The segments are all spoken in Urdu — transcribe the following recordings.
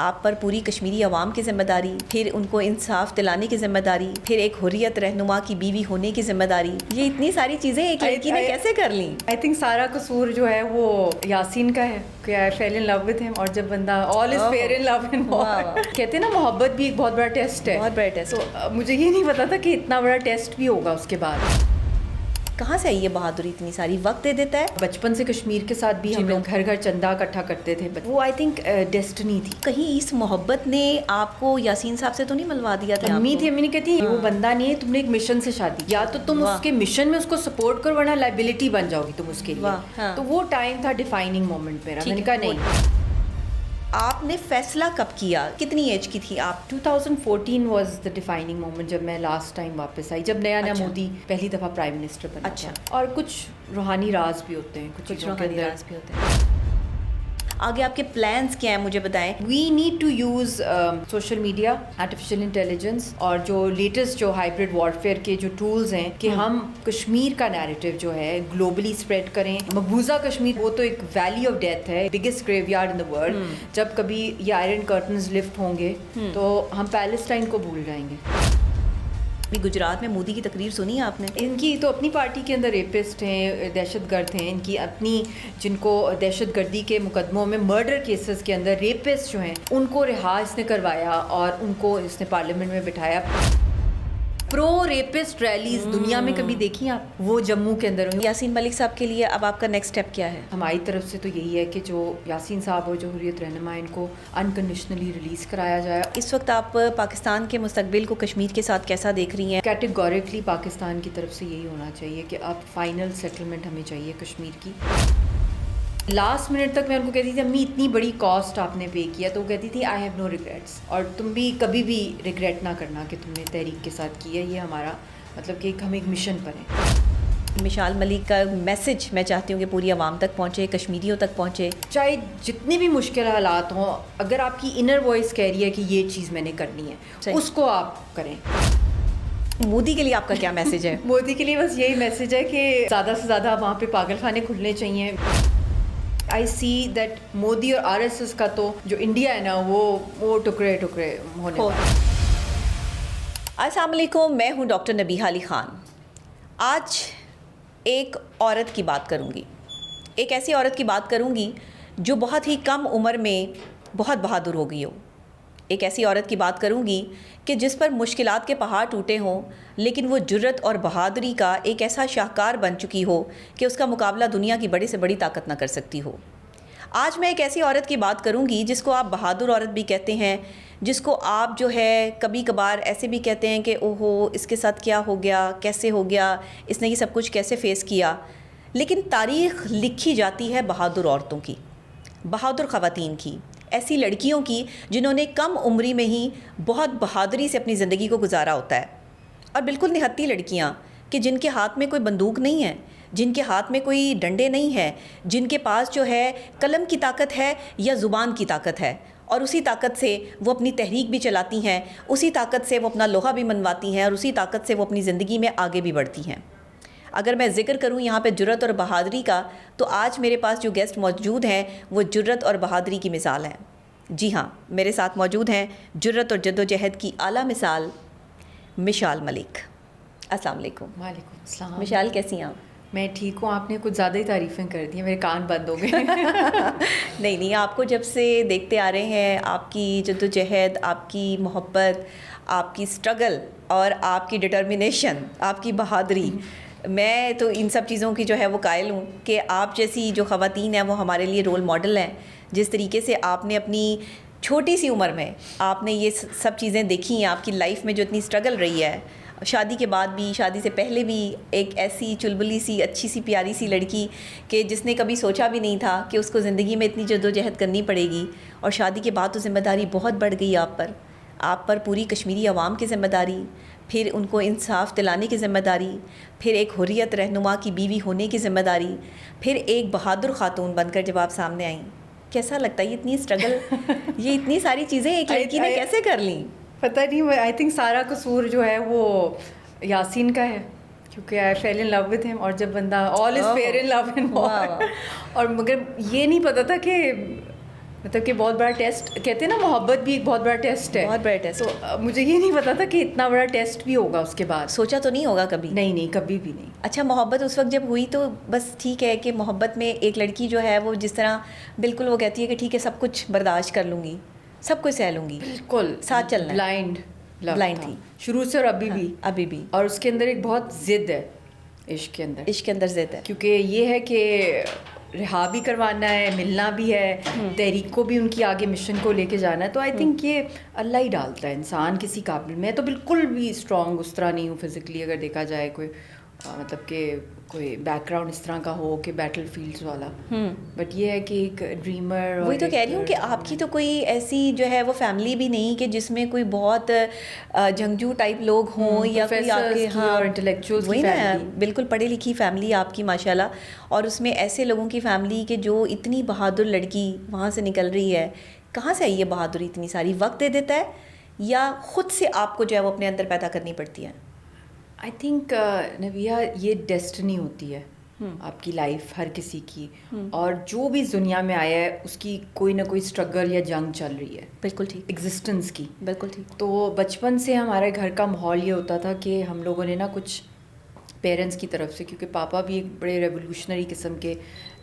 آپ پر پوری کشمیری عوام کی ذمہ داری، پھر ان کو انصاف دلانے کی ذمہ داری، پھر ایک حریت رہنما کی بیوی ہونے کی ذمہ داری. یہ اتنی ساری چیزیں ایک لڑکی نے کیسے کر لیں؟ آئی تھنک سارا قصور جو ہے وہ یاسین کا ہے کہ آئی فیل ان لو ود ہم. اور جب بندہ آل از فیئر ان لو ان وار، کہتے ہیں نا محبت بھی ایک بہت بڑا ٹیسٹ ہے. بہت بڑا ٹیسٹ. تو مجھے یہ نہیں پتا تھا کہ اتنا بڑا ٹیسٹ بھی ہوگا اس کے بعد. کہاں سے آئی یہ بہادری اتنی ساری؟ وقت دے دیتا ہے. بچپن سے کشمیر کے ساتھ بھی ہم لوگ گھر گھر چندہ اکٹھا کرتے تھے. وہ آئی تھنک ڈیسٹنی تھی. کہیں اس محبت نے آپ کو یاسین صاحب سے تو نہیں ملوا دیا تھا؟ امی تھی، امی نے کہتی وہ بندہ نہیں ہے، تم نے ایک مشن سے شادی، یا تو تم اس کے مشن میں اس کو سپورٹ کرو ورنہ لائبلٹی بن جاؤ گی تم اس کے لیے. تو وہ ٹائم تھا ڈیفائننگ مومنٹ میرا. میں نے کہا نہیں. آپ نے فیصلہ کب کیا؟ کتنی ایج کی تھی آپ؟ 2014 واز دا ڈیفائننگ مومنٹ جب میں لاسٹ ٹائم واپس آئی، جب نیا مودی پہلی دفعہ پرائم منسٹر بنا. اچھا. اور کچھ روحانی راز بھی ہوتے ہیں، کچھ روحانی راز بھی ہوتے ہیں. آگے آپ کے پلانس کیا ہیں مجھے بتائیں. We need to use social media, artificial intelligence اور جو لیٹسٹ جو ہائبرڈ وارفیئر کے جو ٹولز ہیں کہ ہم کشمیر کا نیریٹو جو ہے گلوبلی اسپریڈ کریں. مقبوضہ کشمیر وہ تو ایک ویلی آف ڈیتھ ہے، biggest graveyard in the world. جب کبھی یہ آئرن کرٹنز لفٹ ہوں گے تو ہم پیلسٹائن کو بھول جائیں گے. گجرات میں مودی کی تقریر سنی آپ نے؟ ان کی تو اپنی پارٹی کے اندر ریپسٹ ہیں، دہشت گرد ہیں. ان کی اپنی جن کو دہشت گردی کے مقدموں میں مرڈر کیسز کے اندر ریپسٹ جو ہیں ان کو رہا اس نے کروایا اور ان کو اس نے پارلیمنٹ میں بٹھایا. پرو ریپسٹ ریلیز دنیا میں کبھی دیکھی آپ؟ وہ جموں کے اندر ہوئی. یاسین ملک صاحب کے لیے اب آپ کا نیکسٹ اسٹیپ کیا ہے؟ ہماری طرف سے تو یہی ہے کہ جو یاسین صاحب اور جو حریت رہنما ان کو انکنڈیشنلی ریلیز کرایا جائے. اس وقت آپ پاکستان کے مستقبل کو کشمیر کے ساتھ کیسا دیکھ رہی ہیں؟ کیٹیگوریکلی پاکستان کی طرف سے یہی ہونا چاہیے کہ اب فائنل سیٹلمنٹ ہمیں چاہیے کشمیر کی. لاسٹ منٹ تک میں ان کو کہتی تھی امی اتنی بڑی کاسٹ آپ نے پے کیا، تو وہ کہتی تھی آئی ہیو نو ریگریٹس. اور تم بھی کبھی بھی ریگریٹ نہ کرنا کہ تم نے تحریک کے ساتھ کیا. یہ ہمارا مطلب کہ ہم ایک مشن پر ہیں. مشال ملک کا میسج میں چاہتی ہوں کہ پوری عوام تک پہنچے، کشمیریوں تک پہنچے. چاہے جتنے بھی مشکل حالات ہوں، اگر آپ کی انر وائس کہہ رہی ہے کہ یہ چیز میں نے کرنی ہے اس کو آپ کریں. مودی کے لیے آپ کا کیا میسج ہے؟ مودی کے لیے بس یہی میسج ہے کہ زیادہ سے زیادہ وہاں پہ پاگل خانے کھلنے چاہیے. آئی سی دیٹ مودی اور آر ایس ایس کا تو جو انڈیا ہے نا وہ ٹکڑے ٹکڑے ہونے والا. السلام علیکم، میں ہوں ڈاکٹر نبیہہ علی خان. آج ایک عورت کی بات کروں گی، ایک ایسی عورت کی بات کروں گی جو بہت ہی کم عمر میں بہت بہادر ہو گئی ہو. ایک ایسی عورت کی بات کروں گی کہ جس پر مشکلات کے پہاڑ ٹوٹے ہوں لیکن وہ جرت اور بہادری کا ایک ایسا شاہکار بن چکی ہو کہ اس کا مقابلہ دنیا کی بڑی سے بڑی طاقت نہ کر سکتی ہو. آج میں ایک ایسی عورت کی بات کروں گی جس کو آپ بہادر عورت بھی کہتے ہیں، جس کو آپ جو ہے کبھی کبھار ایسے بھی کہتے ہیں کہ اوہو اس کے ساتھ کیا ہو گیا، کیسے ہو گیا، اس نے یہ سب کچھ کیسے فیس کیا. لیکن تاریخ لکھی جاتی ہے بہادر عورتوں کی، بہادر خواتین کی، ایسی لڑکیوں کی جنہوں نے کم عمری میں ہی بہت بہادری سے اپنی زندگی کو گزارا ہوتا ہے. اور بالکل نہتی لڑکیاں کہ جن کے ہاتھ میں کوئی بندوق نہیں ہے، جن کے ہاتھ میں کوئی ڈنڈے نہیں ہیں، جن کے پاس جو ہے قلم کی طاقت ہے یا زبان کی طاقت ہے، اور اسی طاقت سے وہ اپنی تحریک بھی چلاتی ہیں، اسی طاقت سے وہ اپنا لوہا بھی منواتی ہیں، اور اسی طاقت سے وہ اپنی زندگی میں آگے بھی بڑھتی ہیں. اگر میں ذکر کروں یہاں پہ جرت اور بہادری کا، تو آج میرے پاس جو گیسٹ موجود ہیں وہ جرت اور بہادری کی مثال ہیں. جی ہاں، میرے ساتھ موجود ہیں جرت اور جدوجہد کی اعلیٰ مثال مشال ملک. السلام علیکم. وعلیکم السلام. مشال کیسی ہیں آپ؟ میں ٹھیک ہوں. آپ نے کچھ زیادہ ہی تعریفیں کر دی ہیں، میرے کان بند ہو گئے. نہیں، آپ کو جب سے دیکھتے آ رہے ہیں، آپ کی جدوجہد، آپ کی محبت، آپ کی سٹرگل اور آپ کی ڈٹرمنیشن، آپ کی بہادری، میں تو ان سب چیزوں کی جو ہے وہ قائل ہوں کہ آپ جیسی جو خواتین ہیں وہ ہمارے لیے رول ماڈل ہیں. جس طریقے سے آپ نے اپنی چھوٹی سی عمر میں آپ نے یہ سب چیزیں دیکھی ہیں، آپ کی لائف میں جو اتنی سٹرگل رہی ہے، شادی کے بعد بھی، شادی سے پہلے بھی، ایک ایسی چلبلی سی اچھی سی پیاری سی لڑکی کہ جس نے کبھی سوچا بھی نہیں تھا کہ اس کو زندگی میں اتنی جدوجہد کرنی پڑے گی. اور شادی کے بعد تو ذمہ داری بہت بڑھ گئی آپ پر پوری کشمیری عوام کی ذمہ داری، پھر ان کو انصاف دلانے کی ذمہ داری، پھر ایک حریت رہنما کی بیوی ہونے کی ذمہ داری، پھر ایک بہادر خاتون بن کر جب آپ سامنے آئیں. کیسا لگتا ہے یہ اتنی سٹرگل، یہ اتنی ساری چیزیں ایک لڑکی نے کیسے کر لیں؟ پتہ نہیں. آئی تھنک سارا قصور جو ہے وہ یاسین کا ہے، کیونکہ آئی فیل ان لو ود ہم. اور جب بندہ آل از فیئر ان لو ان وار، اور مگر یہ نہیں پتا تھا کہ مطلب کہ بہت بڑا ٹیسٹ کہتے ہیں نا, محبت بھی ایک بہت بڑا ٹیسٹ ہے, بہت بڑا ٹیسٹ. تو مجھے یہ نہیں پتا تھا کہ اتنا بڑا ٹیسٹ بھی ہوگا اس کے بعد. سوچا تو نہیں ہوگا کبھی؟ نہیں, کبھی بھی نہیں. اچھا, محبت اس وقت جب ہوئی تو بس ٹھیک ہے کہ محبت میں ایک لڑکی جو ہے وہ جس طرح بالکل وہ کہتی ہے کہ ٹھیک ہے سب کچھ برداشت کر لوں گی, سب کچھ سہ لوں گی, بالکل ساتھ چلنا. بلائنڈ تھی شروع سے, اور ابھی بھی. اور اس کے اندر ایک بہت ضد ہے عشق کے اندر ضد ہے, کیونکہ یہ ہے کہ رہا بھی کروانا ہے, ملنا بھی ہے, تحریک کو بھی ان کی آگے مشن کو لے کے جانا ہے. تو آئی تھنک یہ اللہ ہی ڈالتا ہے انسان کسی قابل. میں تو بالکل بھی اسٹرانگ اس طرح نہیں ہوں فزیکلی, اگر دیکھا جائے کوئی مطلب کہ کوئی بیک گراؤنڈ اس طرح کا ہو کہ بیٹل فیلڈز والا, بٹ یہ ہے کہ ایک ڈریمر. وہی تو کہہ رہی ہوں کہ آپ کی تو کوئی ایسی جو ہے وہ فیملی بھی نہیں کہ جس میں کوئی بہت جنگجو ٹائپ لوگ ہوں یا کوئی آپ کے انٹلیکچوئلز. وہی نا, بالکل پڑھی لکھی فیملی آپ کی ماشاءاللہ, اور اس میں ایسے لوگوں کی فیملی کہ جو اتنی بہادر لڑکی وہاں سے نکل رہی ہے. کہاں سے آئی ہے بہادری اتنی ساری؟ وقت دے دیتا ہے یا خود سے آپ کو جو ہے وہ اپنے اندر پیدا کرنی پڑتی ہے؟ آئی تھنک نبیہ یہ ڈیسٹنی ہوتی ہے آپ کی لائف ہر کسی کی, اور جو بھی دنیا میں آیا ہے اس کی کوئی نہ کوئی اسٹرگل یا جنگ چل رہی ہے. بالکل ٹھیک, ایگزسٹنس کی. بالکل ٹھیک. تو بچپن سے ہمارے گھر کا ماحول یہ ہوتا تھا کہ ہم لوگوں نے نا کچھ پیرنٹس کی طرف سے, کیونکہ پاپا بھی ایک بڑے ریولیوشنری قسم کے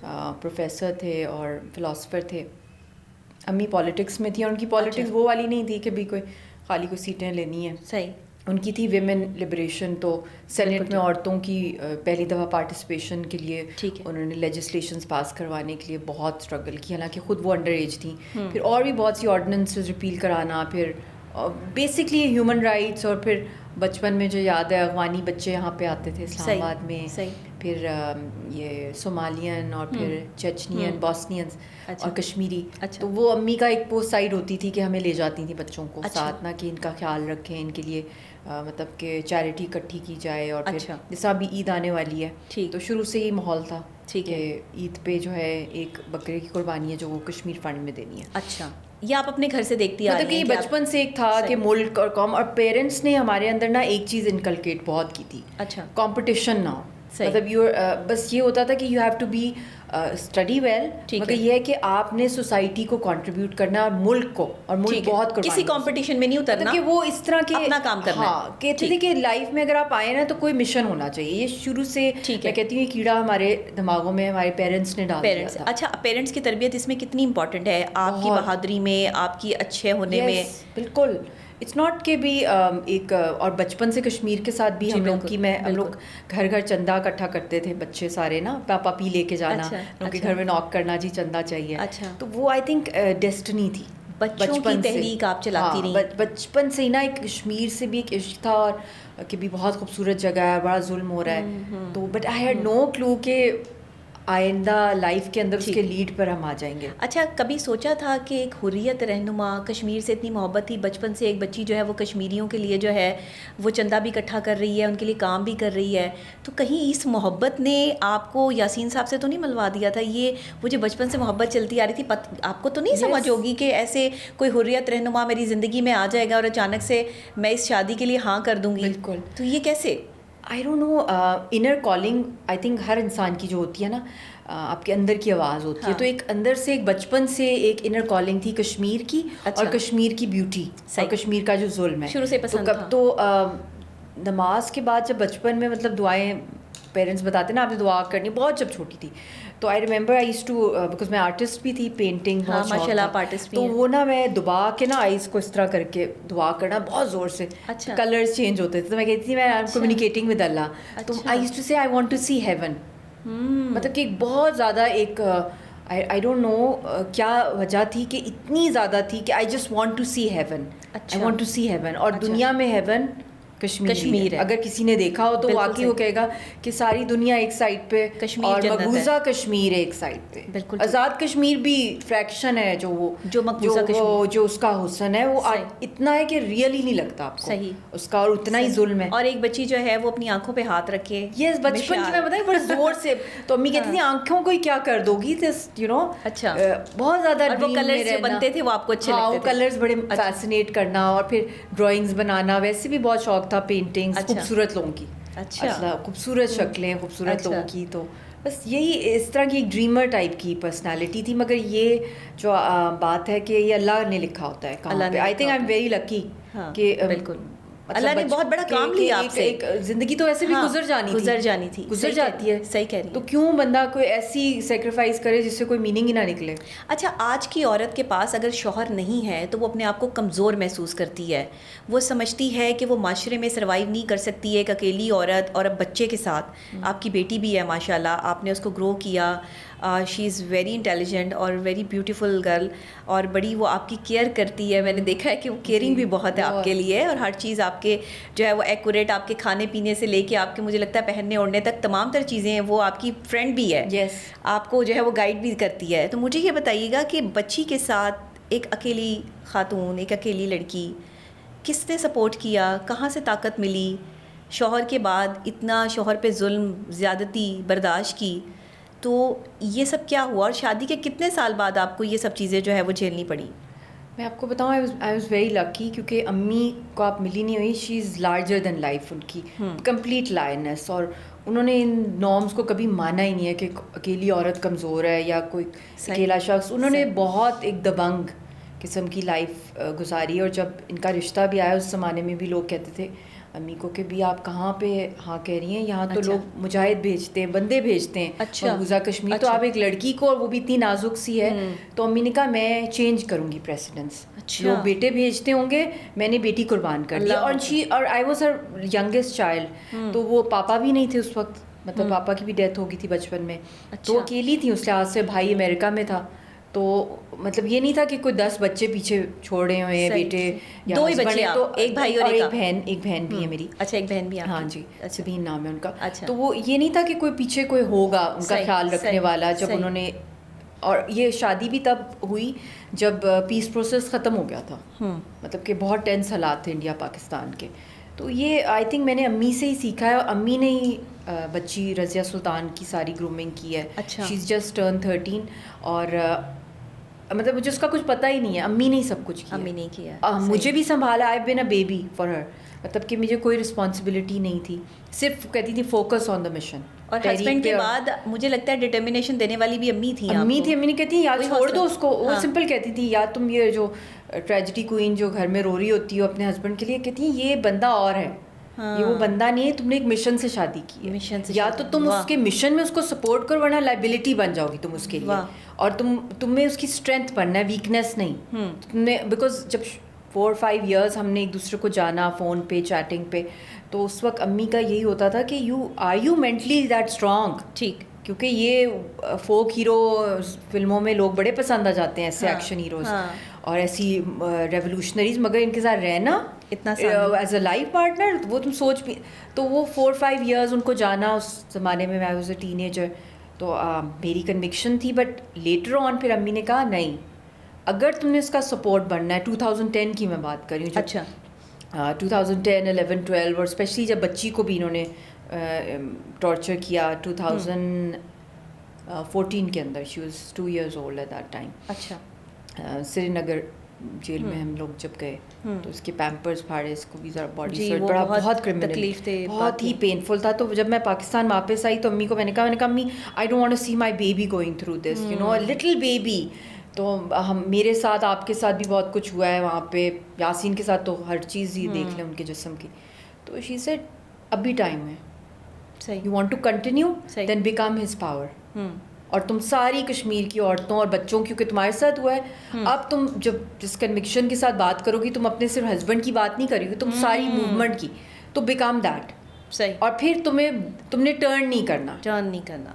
پروفیسر تھے اور فلاسفر تھے, امی پالیٹکس میں تھی, اور ان کی پالیٹکس وہ والی نہیں تھی کہ بھی کوئی خالی کوئی سیٹیں لینی ہیں. صحیح. ان کی تھی ویمن لبریشن, تو سینٹ میں عورتوں کی پہلی دفعہ پارٹیسپیشن کے لیے انہوں نے لیجسلیشنز پاس کروانے کے لیے بہت اسٹرگل کی, حالانکہ خود وہ انڈر ایج تھیں. پھر اور بھی بہت سی آرڈیننسز ریپیل کرانا, پھر بیسکلی ہیومن رائٹس. اور پھر بچپن میں جو یاد ہے افغانی بچے یہاں پہ آتے تھے اسلام آباد میں, پھر یہ صومالین اور پھر چچنین, بوسنینز اور کشمیری. تو وہ امی کا ایک پوسٹ سائڈ ہوتی تھی کہ ہمیں لے جاتی تھیں بچوں کو ساتھ, نہ کہ ان کا خیال رکھیں, ان کے لیے مطلب کہ چیریٹی اکٹھی کی جائے. اور پھر جیسا ابھی عید آنے والی ہے تو شروع سے ہی ماحول تھا کہ عید پہ جو ہے ایک بکرے کی قربانی ہے جو وہ کشمیر فنڈ میں دینی ہے. اچھا, یہ آپ اپنے گھر سے دیکھتی آ رہی ہیں؟ مطلب کہ یہ بچپن سے ایک تھا کہ ملک اور قوم, اور پیرنٹس نے ہمارے اندر نا ایک چیز انکلکیٹ بہت کی تھی. اچھا. کمپٹیشن نہ ہو, مطلب بس یہ ہوتا تھا کہ you have to be study well, مگر یہ ہے کہ آپ نے سوسائٹی کو کنٹریبیوٹ کرنا اور ملک کو, اور ملک بہت کسی کمپٹیشن میں نہیں اترنا, کہ وہ اس طرح کے اپنا کام کرنا. ہاں, کہتے تھے کہ لائف میں اگر آپ آئے نا تو کوئی مشن ہونا چاہیے. یہ شروع سے میں کہتی ہوں یہ کیڑا ہمارے دماغوں میں ہمارے پیرنٹس نے ڈال دیا تھا. اچھا, پیرنٹس کی تربیت اس میں کتنی امپورٹنٹ ہے آپ کی بہادری میں, آپ کی اچھے ہونے میں؟ بالکل. اٹس ناٹ کہ بھی ایک, اور بچپن سے کشمیر کے ساتھ بھی ہم لوگ کی, ہم لوگ گھر گھر چندہ اکٹھا کرتے تھے بچے سارے نا, پاپا پی لے کے جانا, ان کے گھر میں ناک کرنا, جی چندہ چاہیے. تو وہ آئی تھنک ڈیسٹنی تھی. بچپن تحریک آپ چلاتی رہی بچپن سے ہی نا, ایک کشمیر سے بھی ایک عشق تھا, اور کہ بھی بہت خوبصورت جگہ ہے, بڑا ظلم ہو رہا ہے. تو بٹ آئی ہیڈ نو کلو کہ آئندہ لائف کے اندر اس کے لیڈ پر ہم آ جائیں گے. اچھا, کبھی سوچا تھا کہ ایک حریت رہنما, کشمیر سے اتنی محبت تھی بچپن سے, ایک بچی جو ہے وہ کشمیریوں کے لیے جو ہے وہ چندہ بھی اکٹھا کر رہی ہے, ان کے لیے کام بھی کر رہی ہے, تو کہیں اس محبت نے آپ کو یاسین صاحب سے تو نہیں ملوا دیا تھا؟ یہ وہ جو بچپن سے محبت چلتی آ رہی تھی, آپ کو تو نہیں سمجھ ہوگی کہ ایسے کوئی حریت رہنما میری زندگی میں آ جائے گا اور اچانک سے میں اس شادی کے لیے ہاں کر دوں گی؟ بالکل. تو یہ کیسے؟ I don't know, inner calling I think ہر انسان کی جو ہوتی ہے نا, آپ کے اندر کی آواز ہوتی ہے. تو ایک اندر سے ایک بچپن سے ایک انر کالنگ تھی کشمیر کی, اور کشمیر کی بیوٹی, اور کشمیر کا جو ظلم ہے شروع سے پسند تھا. تو نماز کے بعد جب بچپن میں مطلب دعائیں پیرنٹس بتاتے نا آپ نے دعا کرنی, بہت جب چھوٹی تھی, تو I remember I used to, because میں آرٹسٹ بھی تھی, پینٹنگ بہت شوق تھا, تو وہ نا میں دبا کے نا آئیز کو اس طرح کر کے دعا کرنا بہت زور سے, کلرز چینج ہوتے تھے, تو میں کہتی تھی میں کمیونیکیٹنگ ود اللہ, تو آئی used to say I want to see heaven. مطلب کہ بہت زیادہ ایک آئی ڈونٹ نو کیا وجہ تھی کہ اتنی زیادہ تھی کہ I just want to see heaven, I want to see heaven. اور دنیا میں ہیون کشمیر ہے. اگر کسی نے دیکھا ہو تو واقعی وہ کہے گا کہ ساری دنیا ایک سائڈ پہ اور مقبوضہ کشمیر ایک سائڈ پہ. بالکل. آزاد کشمیر بھی فریکشن ہے جو مقبوضہ کشمیر, جو اس کا حسن ہے وہ اتنا ہے کہ ریئل ہی نہیں لگتا آپ کو صحیح اس کا, اور اتنا ہی ظلم ہے. اور ایک بچی جو ہے وہ اپنی آنکھوں پہ ہاتھ رکھے, یہ بچپن کی میں بتائیں بڑے زور سے, تو امی کہتی تھی آنکھوں کو کیا کر دو گی, یو نو. اچھا. بہت زیادہ وہ کلرز جو بنتے تھے وہ آپ کو اچھے لگتے تھے؟ وہ کلرز بڑے فیسینیٹ کرنا, اور پھر ڈرائنگز بنانا, ویسے بھی بہت شوق تھا, پینٹنگز, خوبصورت لوگوں کی, اچھا خوبصورت شکلیں, خوبصورت لوگوں کی, تو بس یہی اس طرح کی ایک ڈریمر ٹائپ کی پرسنالٹی تھی. مگر یہ جو بات ہے کہ یہ اللہ نے لکھا ہوتا ہے کہاں پہ. I think I am very lucky کہ بالکل اللہ نے بہت بڑا کام لیا آپ سے. ایک زندگی تو ویسے بھی گزر جانی تھی, گزر جاتی ہے. صحیح کہہ رہی. تو کیوں بندہ کوئی ایسی سیکریفائس کرے جس سے کوئی میننگ ہی نہ نکلے. اچھا, آج کی عورت کے پاس اگر شوہر نہیں ہے تو وہ اپنے آپ کو کمزور محسوس کرتی ہے. وہ سمجھتی ہے کہ وہ معاشرے میں سروائیو نہیں کر سکتی ہے. ایک اکیلی عورت اور اب بچے کے ساتھ, آپ کی بیٹی بھی ہے ماشاء اللہ, آپ نے اس کو گرو کیا. شی از ویری انٹیلیجنٹ اور ویری بیوٹیفل گرل, اور بڑی وہ آپ کی کیئر کرتی ہے. میں نے دیکھا ہے کہ وہ کیئرنگ بھی بہت ہے آپ کے لیے, اور ہر چیز آپ کے جو ہے وہ ایکوریٹ, آپ کے کھانے پینے سے لے کے آپ کے مجھے لگتا ہے پہننے اوڑھنے تک تمام تر چیزیں ہیں. وہ آپ کی فرینڈ بھی ہے. یس, آپ کو جو ہے وہ گائیڈ بھی کرتی ہے. تو مجھے یہ بتائیے گا کہ بچی کے ساتھ ایک اکیلی خاتون, ایک اکیلی لڑکی, کس نے سپورٹ کیا, کہاں سے طاقت ملی, شوہر کے بعد اتنا شوہر پہ ظلم زیادتی برداشت کی, تو یہ سب کیا ہوا, اور شادی کے کتنے سال بعد آپ کو یہ سب چیزیں جو ہے وہ جھیلنی پڑی؟ میں آپ کو بتاؤں آئی واز ویری لکی, کیونکہ امی کو آپ ملی نہیں ہوئی. شی از لارجر دین لائف, ان کی کمپلیٹ لائنس, اور انہوں نے ان نارمس کو کبھی مانا ہی نہیں ہے کہ اکیلی عورت کمزور ہے یا کوئی اکیلا شخص. انہوں نے بہت ایک دبنگ قسم کی لائف گزاری. اور جب ان کا رشتہ بھی آیا, اس زمانے میں بھی لوگ کہتے تھے امی کو کہ بھی آپ کہاں پہ ہاں کہہ رہی ہیں, یہاں تو لوگ مجاہد بھیجتے ہیں, بندے بھیجتے ہیں مقبوضہ کشمیر, تو آپ ایک لڑکی کو, اور وہ بھی اتنی نازک سی ہے. تو امی نے کہا میں چینج کروں گی پریسیڈنس, لوگ بیٹے بھیجتے ہوں گے, میں نے بیٹی قربان کر دی. اور I was Hare youngest child, تو وہ پاپا بھی نہیں تھے اس وقت, مطلب پاپا کی بھی ڈیتھ ہو گئی تھی بچپن میں, تو وہ اکیلی تھی. اس لحاظ سے بھائی امریکہ میں تھا, تو مطلب یہ نہیں تھا کہ کوئی 10 بچے پیچھے چھوڑ رہے ہوئے ہیں, بیٹے 2 ہی بچے, تو ایک بھائی اور ایک بہن بھی ہے میری. اچھا, ایک بہن بھی ہے. ہاں جی, سبین نام ہے ان کا. تو وہ یہ نہیں تھا کہ کوئی پیچھے کوئی ہوگا ان کا خیال رکھنے والا. جب انہوں نے, اور یہ شادی بھی تب ہوئی جب پیس پروسیس ختم ہو گیا تھا, مطلب کہ بہت ٹینس حالات تھے انڈیا پاکستان کے. تو یہ آئی تھنک میں نے امی سے ہی سیکھا ہے, اور امی نے ہی بچی رضیہ سلطان کی ساری گرومنگ کی ہے. شی از جسٹ ٹرن 13, اور مطلب مجھے اس کا کچھ پتہ ہی نہیں ہے, امی نے ہی سب کچھ کیا. امی نے کیا, مجھے بھی سنبھالا. آئی بین اے بیبی فار ہر, مطلب کہ مجھے کوئی رسپانسبلٹی نہیں تھی, صرف کہتی تھی فوکس آن دا مشن. اور ہسبینڈ کے بعد مجھے لگتا ہے ڈٹرمنیشن دینے والی بھی امی تھی. امی نے کہتی یا چھوڑ دو اس کو, وہ سمپل کہتی تھی, یا تم یہ جو ٹریجڈی کوئین جو گھر میں رو رہی ہوتی ہو اپنے ہسبینڈ کے لیے, کہتی ہیں یہ بندہ اور ہے, یہ وہ بندہ نہیں ہے, تم نے ایک مشن سے شادی کی ہے, یا تو تم اس کے مشن میں اس کو سپورٹ کرو, ورنہ لائبلٹی بن جاؤ گی تم اس کے لیے. اور تم میں اس کی اسٹرینتھ بننا ہے, ویکنیس نہیں. تم نے, بیکاز جب 4-5 ایئرس ہم نے ایک دوسرے کو جانا فون پہ, چیٹنگ پہ, تو اس وقت امی کا یہی ہوتا تھا کہ یو مینٹلی دیٹ اسٹرانگ. ٹھیک, کیونکہ یہ فوک ہیرو فلموں میں لوگ بڑے پسند آ جاتے ہیں, ایسے ایکشن ہیروز اور ایسی ریولیوشنریز, مگر ان کے ساتھ رہنا اتنا ایز اے لائف پارٹنر, وہ تم سوچ بھی. تو وہ 4-5 ایئرز ان کو جانا, اس زمانے میں I was a ten ager, تو میری کنوکشن تھی. بٹ لیٹر آن پھر امی نے کہا نہیں, اگر تم نے اس کا سپورٹ بننا ہے, 2010 کی میں بات کر رہی ہوں, اچھا 2010, 11, 12, اور اسپیشلی جب بچی کو بھی انہوں نے ٹارچر کیا 2014 کے اندر, she was 2 years old at that time. اچھا, سری نگر جیل میں ہم لوگ جب گئے تو اس کے پیمپرز پھاڑے, اس کو بھی ذرا باڈی سرٹ, بہت کرمنل, بہت ہی پینفل تھا. تو جب میں پاکستان واپس آئی تو امی کو میں نے کہا امی I don't want to see my baby going through this, you know, little baby. تو ہم, میرے ساتھ آپ کے ساتھ بھی بہت کچھ ہوا ہے وہاں پہ, یاسین کے ساتھ تو ہر چیز ہی دیکھ لیں ان کے جسم کی. تو شی سیڈ اب بھی ٹائم ہے, you want to continue then become his power. اور تم ساری کشمیر کی عورتوں اور بچوں, کیونکہ تمہارے ساتھ ہوا ہے, اب تم جب جس کنوکشن کے ساتھ بات کرو گی, تم اپنے صرف ہسبینڈ کی بات نہیں کرو گی, تم ساری موومنٹ کی, تو بیکم دیٹ. صحیح. اور پھر تم نے ٹرن نہیں کرنا,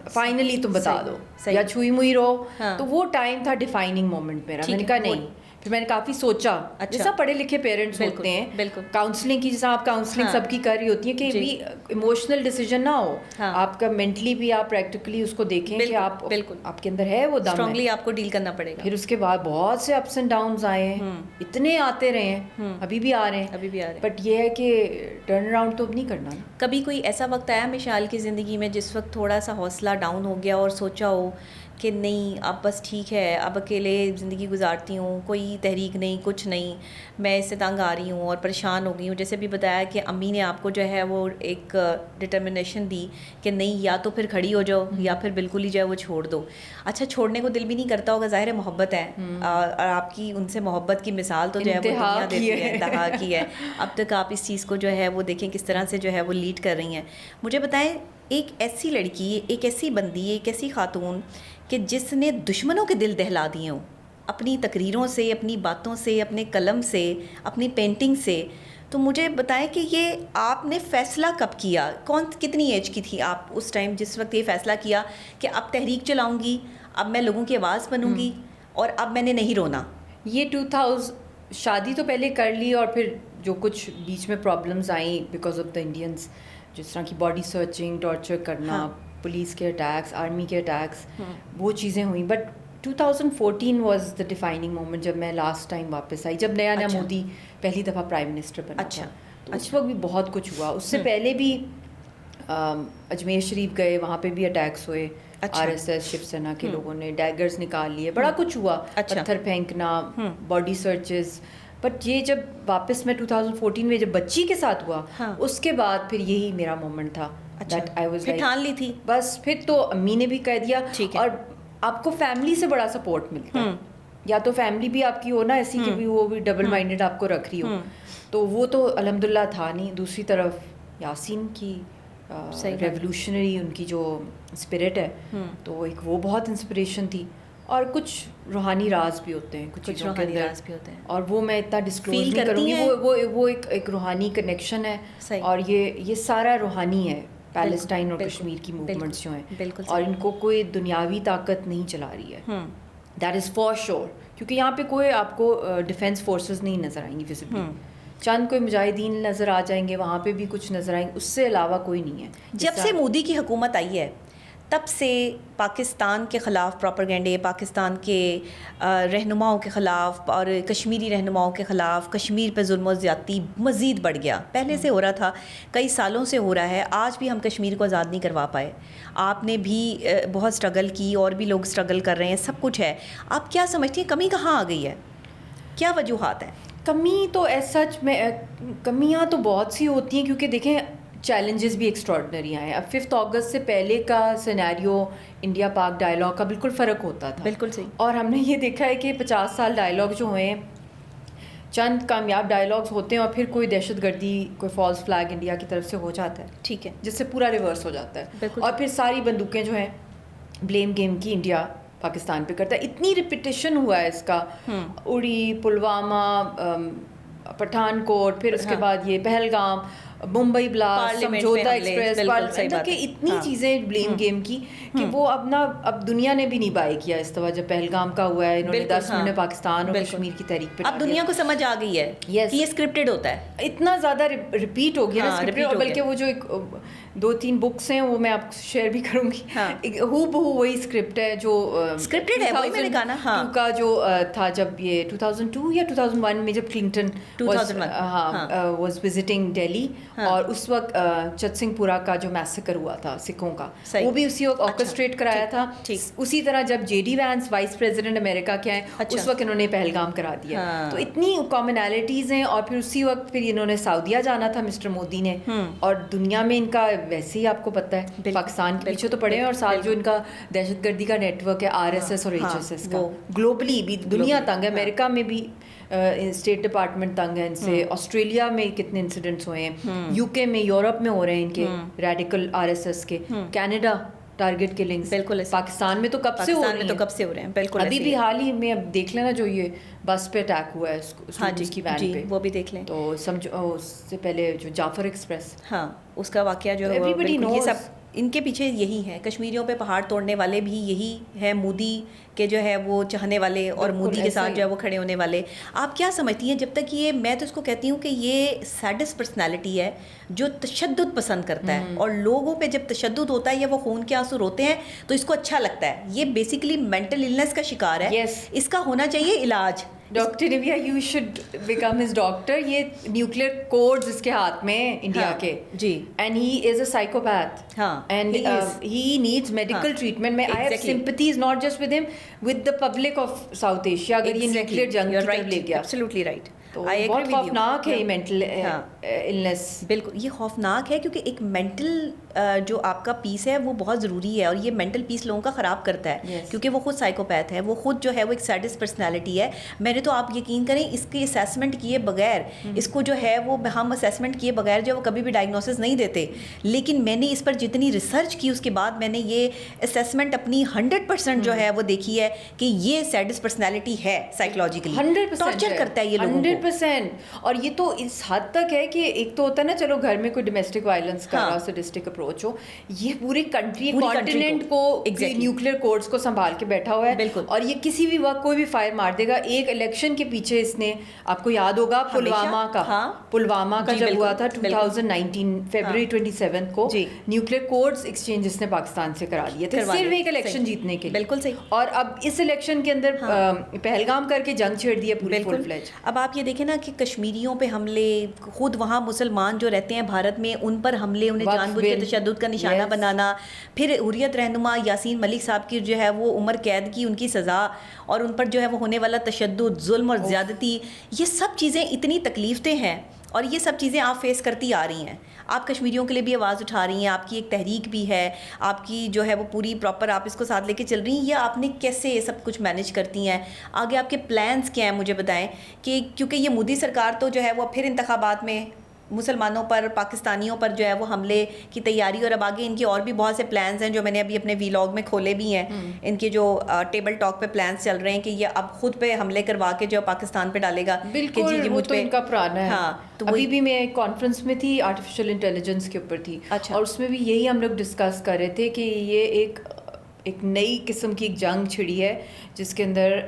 فائنلی تم بتا دو, یا چھوئی موئی رہو. تو وہ ٹائم تھا ڈیفائننگ مومنٹ میرا. میں نے کہا نہیں, پھر میں نے کافی سوچا, جیسا پڑھے لکھے پیرنٹس ہوتے ہیں, کاؤنسلنگ کی, جیسا آپ کاؤنسلنگ سب کی کر رہی ہوتی ہے, کہ بھی ایموشنل ڈیسیجن نہ ہو, آپ کا مینٹلی بھی آپ پریکٹیکلی اس کو دیکھیں کہ آپ کے اندر ہے وہ دم, اسٹرانگلی آپ کو ڈیل کرنا پڑے گا. پھر اس کے بعد بہت سے اپس اینڈ ڈاؤنز آئے ہیں, اتنے آتے رہے ہیں, ابھی بھی آ رہے ہیں, بٹ یہ ہے کہ ٹرن اراؤنڈ تو اب نہیں کرنا. کبھی کوئی ایسا وقت آیا مشال کی زندگی میں جس وقت تھوڑا سا حوصلہ ڈاؤن ہو گیا اور سوچا ہو کہ نہیں اب بس ٹھیک ہے, اب اکیلے زندگی گزارتی ہوں, کوئی تحریک نہیں, کچھ نہیں, میں اس سے تنگ آ رہی ہوں اور پریشان ہو گئی ہوں. جیسے بھی بتایا کہ امی نے آپ کو جو ہے وہ ایک ڈٹرمنیشن دی کہ نہیں یا تو پھر کھڑی ہو جاؤ یا پھر بالکل ہی جو ہے وہ چھوڑ دو. اچھا چھوڑنے کو دل بھی نہیں کرتا ہوگا, ظاہر ہے محبت ہے, اور آپ کی ان سے محبت کی مثال تو جو ہے وہ دنیا دیتی ہے, انتہا کی ہے. اب تک آپ اس چیز کو جو ہے وہ دیکھیں کس طرح سے جو ہے وہ لیڈ کر رہی ہیں. مجھے بتائیں ایک ایسی لڑکی, ایک ایسی بندی, ایک ایسی خاتون کہ جس نے دشمنوں کے دل دہلا دیے ہوں اپنی تقریروں سے, اپنی باتوں سے, اپنے قلم سے, اپنی پینٹنگ سے, تو مجھے بتائیں کہ یہ آپ نے فیصلہ کب کیا, کتنی ایج کی تھی آپ اس ٹائم جس وقت یہ فیصلہ کیا کہ اب تحریک چلاؤں گی, اب میں لوگوں کی آواز بنوں گی اور اب میں نے نہیں رونا؟ یہ 2000 شادی تو پہلے کر لی, اور پھر جو کچھ بیچ میں پرابلمز آئیں بیکاز آف دا انڈینس, جس طرح کی باڈی سرچنگ, ٹارچر کرنا, پولیس کے اٹیکس, آرمی کے اٹیکس, وہ چیزیں ہوئیں. But 2014 was the defining moment جب میں لاسٹ ٹائم واپس آئی, جب نیا مودی پہلی دفعہ پرائم منسٹر بنا تھا. تو اس وقت بھی بہت کچھ ہوا. اس سے پہلے بھی اجمیر شریف گئے, وہاں پہ بھی اٹیکس ہوئے, R S S Shiv Sena کے لوگوں نے ڈیگرز نکال لیے, بڑا کچھ ہوا, پتھر پھینکنا, باڈی سرچز. بٹ یہ جب واپس میں 2014 میں جب بچی کے ساتھ ہوا, اس کے بعد پھر یہی میرا مومنٹ تھا. ٹھان لی تھی بس. پھر تو امی نے بھی کہہ دیا, اور آپ کو فیملی سے بڑا سپورٹ ملتا ہے, یا تو فیملی بھی آپ کی ہو نا ایسی کہ بھی وہ بھی ڈبل مائنڈیڈ آپ کو رکھ رہی ہو, تو وہ تو الحمدللہ تھا نہیں. دوسری طرف یاسین کی ریولیوشنری ان کی جو اسپرٹ ہے, تو ایک وہ بہت انسپریشن تھی. اور کچھ روحانی راز بھی ہوتے ہیں کچھ چیزوں کے اندر, اور وہ میں اتنا ڈسکلوز نہیں کروں گی. وہ ایک روحانی کنیکشن ہے, اور یہ سارا روحانی ہے. پیلسٹائن اور کشمیر کی موومنٹس جو ہیں, اور ان کو کوئی دنیاوی طاقت نہیں چلا رہی ہے, دیٹ از فار شیور. کیونکہ یہاں پہ کوئی آپ کو ڈیفینس فورسز نہیں نظر آئیں گی وزبلی, چند کوئی مجاہدین نظر آ جائیں گے, وہاں پہ بھی کچھ نظر آئیں گے, اس سے علاوہ کوئی نہیں ہے. جب سے مودی کی حکومت آئی ہے تب سے پاکستان کے خلاف پروپیگنڈے, پاکستان کے رہنماؤں کے خلاف اور کشمیری رہنماؤں کے خلاف کشمیر پہ ظلم و زیادتی مزید بڑھ گیا. پہلے سے ہو رہا تھا, کئی سالوں سے ہو رہا ہے, آج بھی ہم کشمیر کو آزاد نہیں کروا پائے. آپ نے بھی بہت سٹرگل کی, اور بھی لوگ سٹرگل کر رہے ہیں, سب کچھ ہے. آپ کیا سمجھتی ہیں کمی کہاں آ گئی ہے, کیا وجوہات ہیں؟ کمی تو ایز سچ میں کمیاں تو بہت سی ہوتی ہیں, کیونکہ دیکھیں چیلنجز بھی ایکسٹراڈنری آئے. اب 5 اگست سے پہلے کا سینیریو انڈیا پاک ڈائلاگ کا بالکل فرق ہوتا تھا. بالکل صحیح. اور ہم نے یہ دیکھا ہے کہ 50 سال ڈائلاگ جو ہوئے ہیں, چند کامیاب ڈائلاگس ہوتے ہیں, اور پھر کوئی دہشت گردی, کوئی فالس فلیگ انڈیا کی طرف سے ہو جاتا ہے, ٹھیک ہے, جس سے پورا ریورس ہو جاتا ہے, اور پھر ساری بندوقیں جو ہیں بلیم گیم کی انڈیا پاکستان پہ کرتا ہے. اتنی ریپیٹیشن ہوا ہے اس کا, اڑی, پلوامہ, پٹھان کوٹ, پھر اس کے بعد یہ پہلگام, ممبئی بلاسٹ, سمجھوتا ایکسپریس, کہ اتنی چیزیں بلیم گیم کی کہ وہ اب دنیا نے بھی نہیں بائی کیا اس طرح. جب پہلگام کا ہوا ہے, انہوں نے 10 منٹ میں پاکستان اور کشمیر کی تحریک پہ, اب دنیا کو سمجھ آ گئی ہے کہ یہ اسکرپٹڈ ہوتا ہے. اتنا زیادہ ریپیٹ ہو گیا نا, بلکہ وہ جو 2-3 بکس ہیں وہ میں آپ کو شیئر بھی کروں گی, ہو بہو وہی اسکرپٹ ہے جو اسکرپٹڈ ہے, وہی میں نے کہا نا, کا جو تھا جب یہ 2002 یا 2001 میں جب کلنٹن واز وزٹنگ دہلی, اور اس وقت چت سنگھ پورہ کا جو میسیکر ہوا تھا سکھوں کا, وہ بھی اسی وقت آرکسٹریٹ کرایا تھا. اسی طرح جب J D Vance vice president America کے ہیں, اس وقت انہوں نے پہلگام کرا دیا. تو اتنی کامنالٹیز ہیں. اور پھر اسی وقت پھر انہوں نے سعودیہ جانا تھا مسٹر مودی نے, اور دنیا میں ان کا ویسے ہی آپ کو پتہ ہے پاکستان کے پیچھے تو پڑے ہیں, اور ساتھ جو ان کا دہشت گردی کا نیٹ ورک ہے آر ایس ایس اور ایچ ایس ایس کا, گلوبلی بھی دنیا تنگ ہے. امریکہ میں بھی اسٹیٹ ڈپارٹمنٹ تنگ ہے ان سے, آسٹریلیا میں کتنے انسیڈنٹس ہوئے ہیں, یو کے میں, یورپ میں ہو رہے ہیں ان کے ریڈیکل آر ایس ایس کے, کینیڈا ٹارگٹ کلنگس, بالکل. پاکستان میں تو کب سے ہو رہے ہیں, بالکل. ابھی بھی حال ہی میں اب دیکھ لینا جو یہ بس پہ اٹیک ہوا ہے اس کی وین پہ, وہ بھی دیکھ لیں. تو سمجھو اس سے پہلے جو جعفر ایکسپریس, ہاں اس کا واقعہ جو ہے, یہ سب ان کے پیچھے یہی ہے. کشمیریوں پہ پہاڑ توڑنے والے بھی یہی ہے, مودی کے جو ہے وہ چاہنے والے, اور مودی کے ساتھ جو ہے وہ کھڑے ہونے والے. آپ کیا سمجھتی ہیں, جب تک یہ, میں تو اس کو کہتی ہوں کہ یہ سیڈس پرسنالٹی ہے جو تشدد پسند کرتا ہے, اور لوگوں پہ جب تشدد ہوتا ہے یا وہ خون کے آنسو روتے ہیں تو اس کو اچھا لگتا ہے. یہ بیسیکلی مینٹل النس کا شکار ہے, اس کا ہونا چاہیے علاج. Doctor Nabiha you should become his doctor. یہ نیوکلیئر کوڈز اس کے ہاتھ میں ہیں انڈیا کے. جی. And he is a psychopath. ہاں. And he needs medical treatment. میں I have sympathies not just with him, with the public of South Asia. اگر یہ نیوکلیئر جنگ کی طرف لے گیا. Absolutely right. بہت خوفناک ہے یہ مینٹل النس. بالکل یہ خوفناک ہے کیونکہ ایک مینٹل جو آپ کا پیس ہے وہ بہت ضروری ہے, اور یہ مینٹل پیس لوگوں کا خراب کرتا ہے کیونکہ وہ خود سائیکوپیتھ ہے, وہ خود جو ہے وہ ایک سیڈس پرسنالٹی ہے. میں نے تو آپ یقین کریں اس کی اسیسمنٹ کیے بغیر, اس کو جو ہے وہ ہم اسیسمنٹ کیے بغیر جو وہ کبھی بھی ڈائگنوسس نہیں دیتے, لیکن میں نے اس پر جتنی ریسرچ کی اس کے بعد میں نے یہ اسیسمنٹ اپنی 100% جو ہے وہ دیکھی ہے کہ یہ سیڈس پرسنالٹی ہے سائیکولوجیکلی. 100% ٹارچر کرتا ہے یہ لوگوں کو 100%. اور یہ تو اس حد تک ہے کہ ایک تو ہوتا ہے نا چلو گھر میں کوئی ڈومیسٹک وائلنس کر رہا ہو, سیڈسٹک اپروچ ہو, یہ پوری کنٹری کانٹیننٹ کو نیوکلیئر کوڈز کو سنبھال کے بیٹھا ہوا ہے. بالکل. اور یہ کسی بھی وقت کوئی بھی فائر مار دے گا. ایک الیکشن کے پیچھے اس نے, آپ کو یاد ہوگا پلوامہ کا جب ہوا تھا 2019 فیبروری 27 کو, نیوکلیئر کوڈز ایکسچینج اس نے پاکستان سے کرا لیے تھے صرف ایک الیکشن جیتنے کے لیے. بالکل صحیح. اور اب اس الیکشن کے اندر پہلگام کر کے جنگ چھیڑ دی ہے پوری فل فلیج. اب آپ یہ دیکھیں نا کہ کشمیریوں پہ حملے, خود وہاں مسلمان جو رہتے ہیں بھارت میں ان پر حملے, انہیں جان بوجھ کے تشدد کا نشانہ بنانا, پھر حریت رہنما یاسین ملک صاحب کی جو ہے وہ عمر قید کی ان کی سزا, اور ان پر جو ہے وہ ہونے والا تشدد, ظلم اور زیادتی, یہ سب چیزیں اتنی تکلیف دہ ہیں, اور یہ سب چیزیں آپ فیس کرتی آ رہی ہیں. آپ کشمیریوں کے لیے بھی آواز اٹھا رہی ہیں, آپ کی ایک تحریک بھی ہے, آپ کی جو ہے وہ پوری پراپر آپ اس کو ساتھ لے کے چل رہی ہیں, یا آپ نے کیسے یہ سب کچھ مینیج کرتی ہیں, آگے آپ کے پلانس کیا ہیں مجھے بتائیں. کہ کیونکہ یہ مودی سرکار تو جو ہے وہ پھر انتخابات میں مسلمانوں پر, پاکستانیوں پر جو ہے وہ حملے کی تیاری, اور اب آگے ان کی اور بھی بہت سے پلانز ہیں جو میں نے ابھی اپنے ویلاگ میں کھولے بھی ہیں, ان کے جو ٹیبل ٹاک پہ پلانز چل رہے ہیں کہ یہ اب خود پہ حملے کروا کے جو پاکستان پہ ڈالے گا. بالکل وہ تو ان کا پرانا ہے. ہاں, ابھی بھی میں ایک کانفرنس میں تھی آرٹیفیشیل انٹیلیجنس کے اوپر تھی, اور اس میں بھی یہی ہم لوگ ڈسکس کر رہے تھے کہ یہ ایک نئی قسم کی ایک جنگ چھڑی ہے جس کے اندر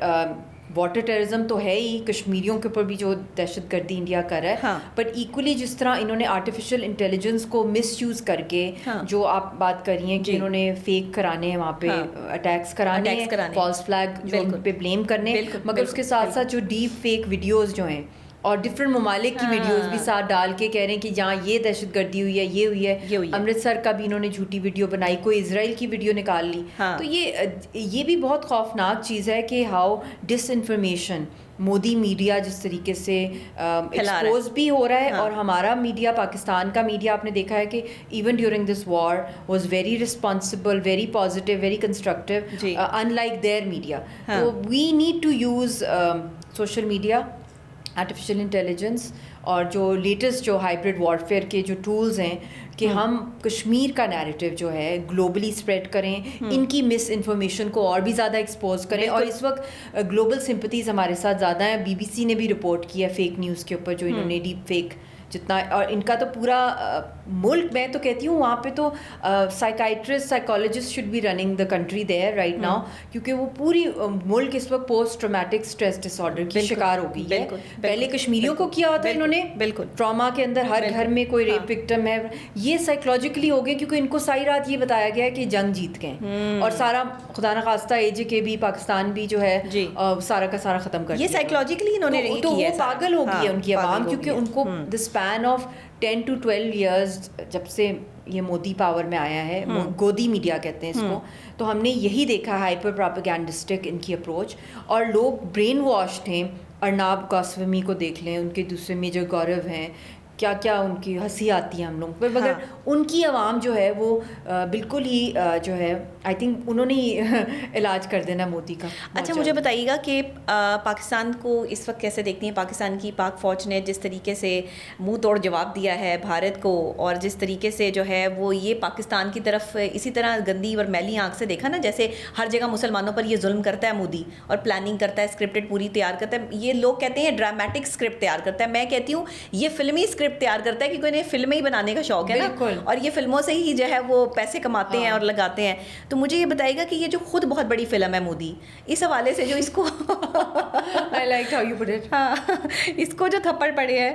واٹر ٹیررزم تو ہے ہی, کشمیریوں کے اوپر بھی جو دہشت گردی انڈیا کر رہا ہے, بٹ ایکولی جس طرح انہوں نے آرٹیفیشیل انٹیلیجنس کو مس یوز کر کے, جو آپ بات کر رہی ہیں کہ انہوں نے فیک کرانے ہیں وہاں پہ, اٹیکس کرانے ہیں, فالس فلیگ جو ان پہ بلیم کرنے, مگر اس کے ساتھ ساتھ جو ڈیپ فیک ویڈیوز جو ہیں اور ڈفرینٹ ممالک کی ویڈیوز بھی ساتھ ڈال کے کہہ رہے ہیں کہ جہاں یہ دہشت گردی ہوئی ہے, یہ ہوئی ہے. امرتسر کا بھی انہوں نے جھوٹی ویڈیو بنائی, کوئی اسرائیل کی ویڈیو نکال لی. تو یہ بھی بہت خوفناک چیز ہے کہ how disinformation Modi media جس طریقے سے ایکسپوز بھی ہو رہا ہے, اور ہمارا میڈیا, پاکستان کا میڈیا آپ نے دیکھا ہے کہ even during this war was very responsible, very positive, very constructive, in like their media. تو we need to use social media, artificial intelligence, اور جو لیٹسٹ جو ہائبرڈ وارفیئر کے جو ٹولز ہیں کہ ہم کشمیر کا نیریٹو جو ہے گلوبلی اسپریڈ کریں, ان کی مس انفارمیشن کو اور بھی زیادہ ایکسپوز کریں. اور اس وقت گلوبل سمپتھیز ہمارے ساتھ زیادہ ہیں. بی بی سی نے بھی رپورٹ کیا فیک نیوز کے اوپر, جو انہوں نے ڈیپ فیک جتنا, اور ان کا تو پورا ملک, میں تو کہتی ہوں وہاں پہ تو psychiatrist, psychologist should be running the country there right now, کیونکہ وہ پوری ملک اس وقت post traumatic stress disorder کی شکار ہو گئی ہے. پہلے کشمیریوں کو کیا ہوتا ہے انہوں نے, بالکل ٹراما کے اندر ہر گھر میں کوئی ریپ وکٹم ہے, یہ سائیکولوجیکلی ہو گئے کیونکہ ان کو ساری رات یہ بتایا گیا ہے کہ جنگ جیت گئے, اور سارا خدا نخواستہ اے جے کے بھی, پاکستان بھی جو ہے سارا کا سارا ختم کر دیا. یہ سائیکولوجیکلی انہوں نے, تو وہ پاگل ہو گئی ہے ان کی عوام, کیونکہ ان کو the span of 10 to 12 years جب سے یہ مودی پاور میں آیا ہے, گودی میڈیا کہتے ہیں اس کو, تو ہم نے یہی دیکھا ہائپر پراپیگینڈسٹک ان کی اپروچ, اور لوگ برین واش تھے. ارناب گوسوامی کو دیکھ لیں, ان کے دوسرے میجر گورو ہیں, کیا کیا ان کی ہنسی آتی ہے ہم لوگوں پہ, مگر ان کی عوام جو ہے وہ بالکل ہی جو ہے آئی تھنک انہوں نے علاج کر دینا مودی کا. اچھا مجھے بتائیے گا کہ پاکستان کو اس وقت کیسے دیکھتی ہیں, پاکستان کی پاک فوج نے جس طریقے سے منہ توڑ جواب دیا ہے بھارت کو, اور جس طریقے سے جو ہے وہ یہ پاکستان کی طرف اسی طرح گندی اور میلی آنکھ سے دیکھا نا, جیسے ہر جگہ مسلمانوں پر یہ ظلم کرتا ہے مودی, اور پلاننگ کرتا ہے, اسکرپٹڈ پوری تیار کرتا ہے. یہ لوگ کہتے ہیں ڈرامیٹک اسکرپٹ تیار کرتا ہے, میں کہتی ہوں یہ فلمی اسکرپٹ اسکرپٹ تیار کرتا ہے کیونکہ انہیں فلمیں ہی بنانے کا شوق ہے نا, اور یہ فلموں سے ہی جو ہے وہ پیسے کماتے ہیں اور لگاتے ہیں. تو مجھے یہ بتائے گا کہ یہ جو خود بہت بڑی فلم ہے مودی, اس حوالے سے جو اس کو I liked how you put it. ہاں, اس کو جو تھپڑ پڑے ہیں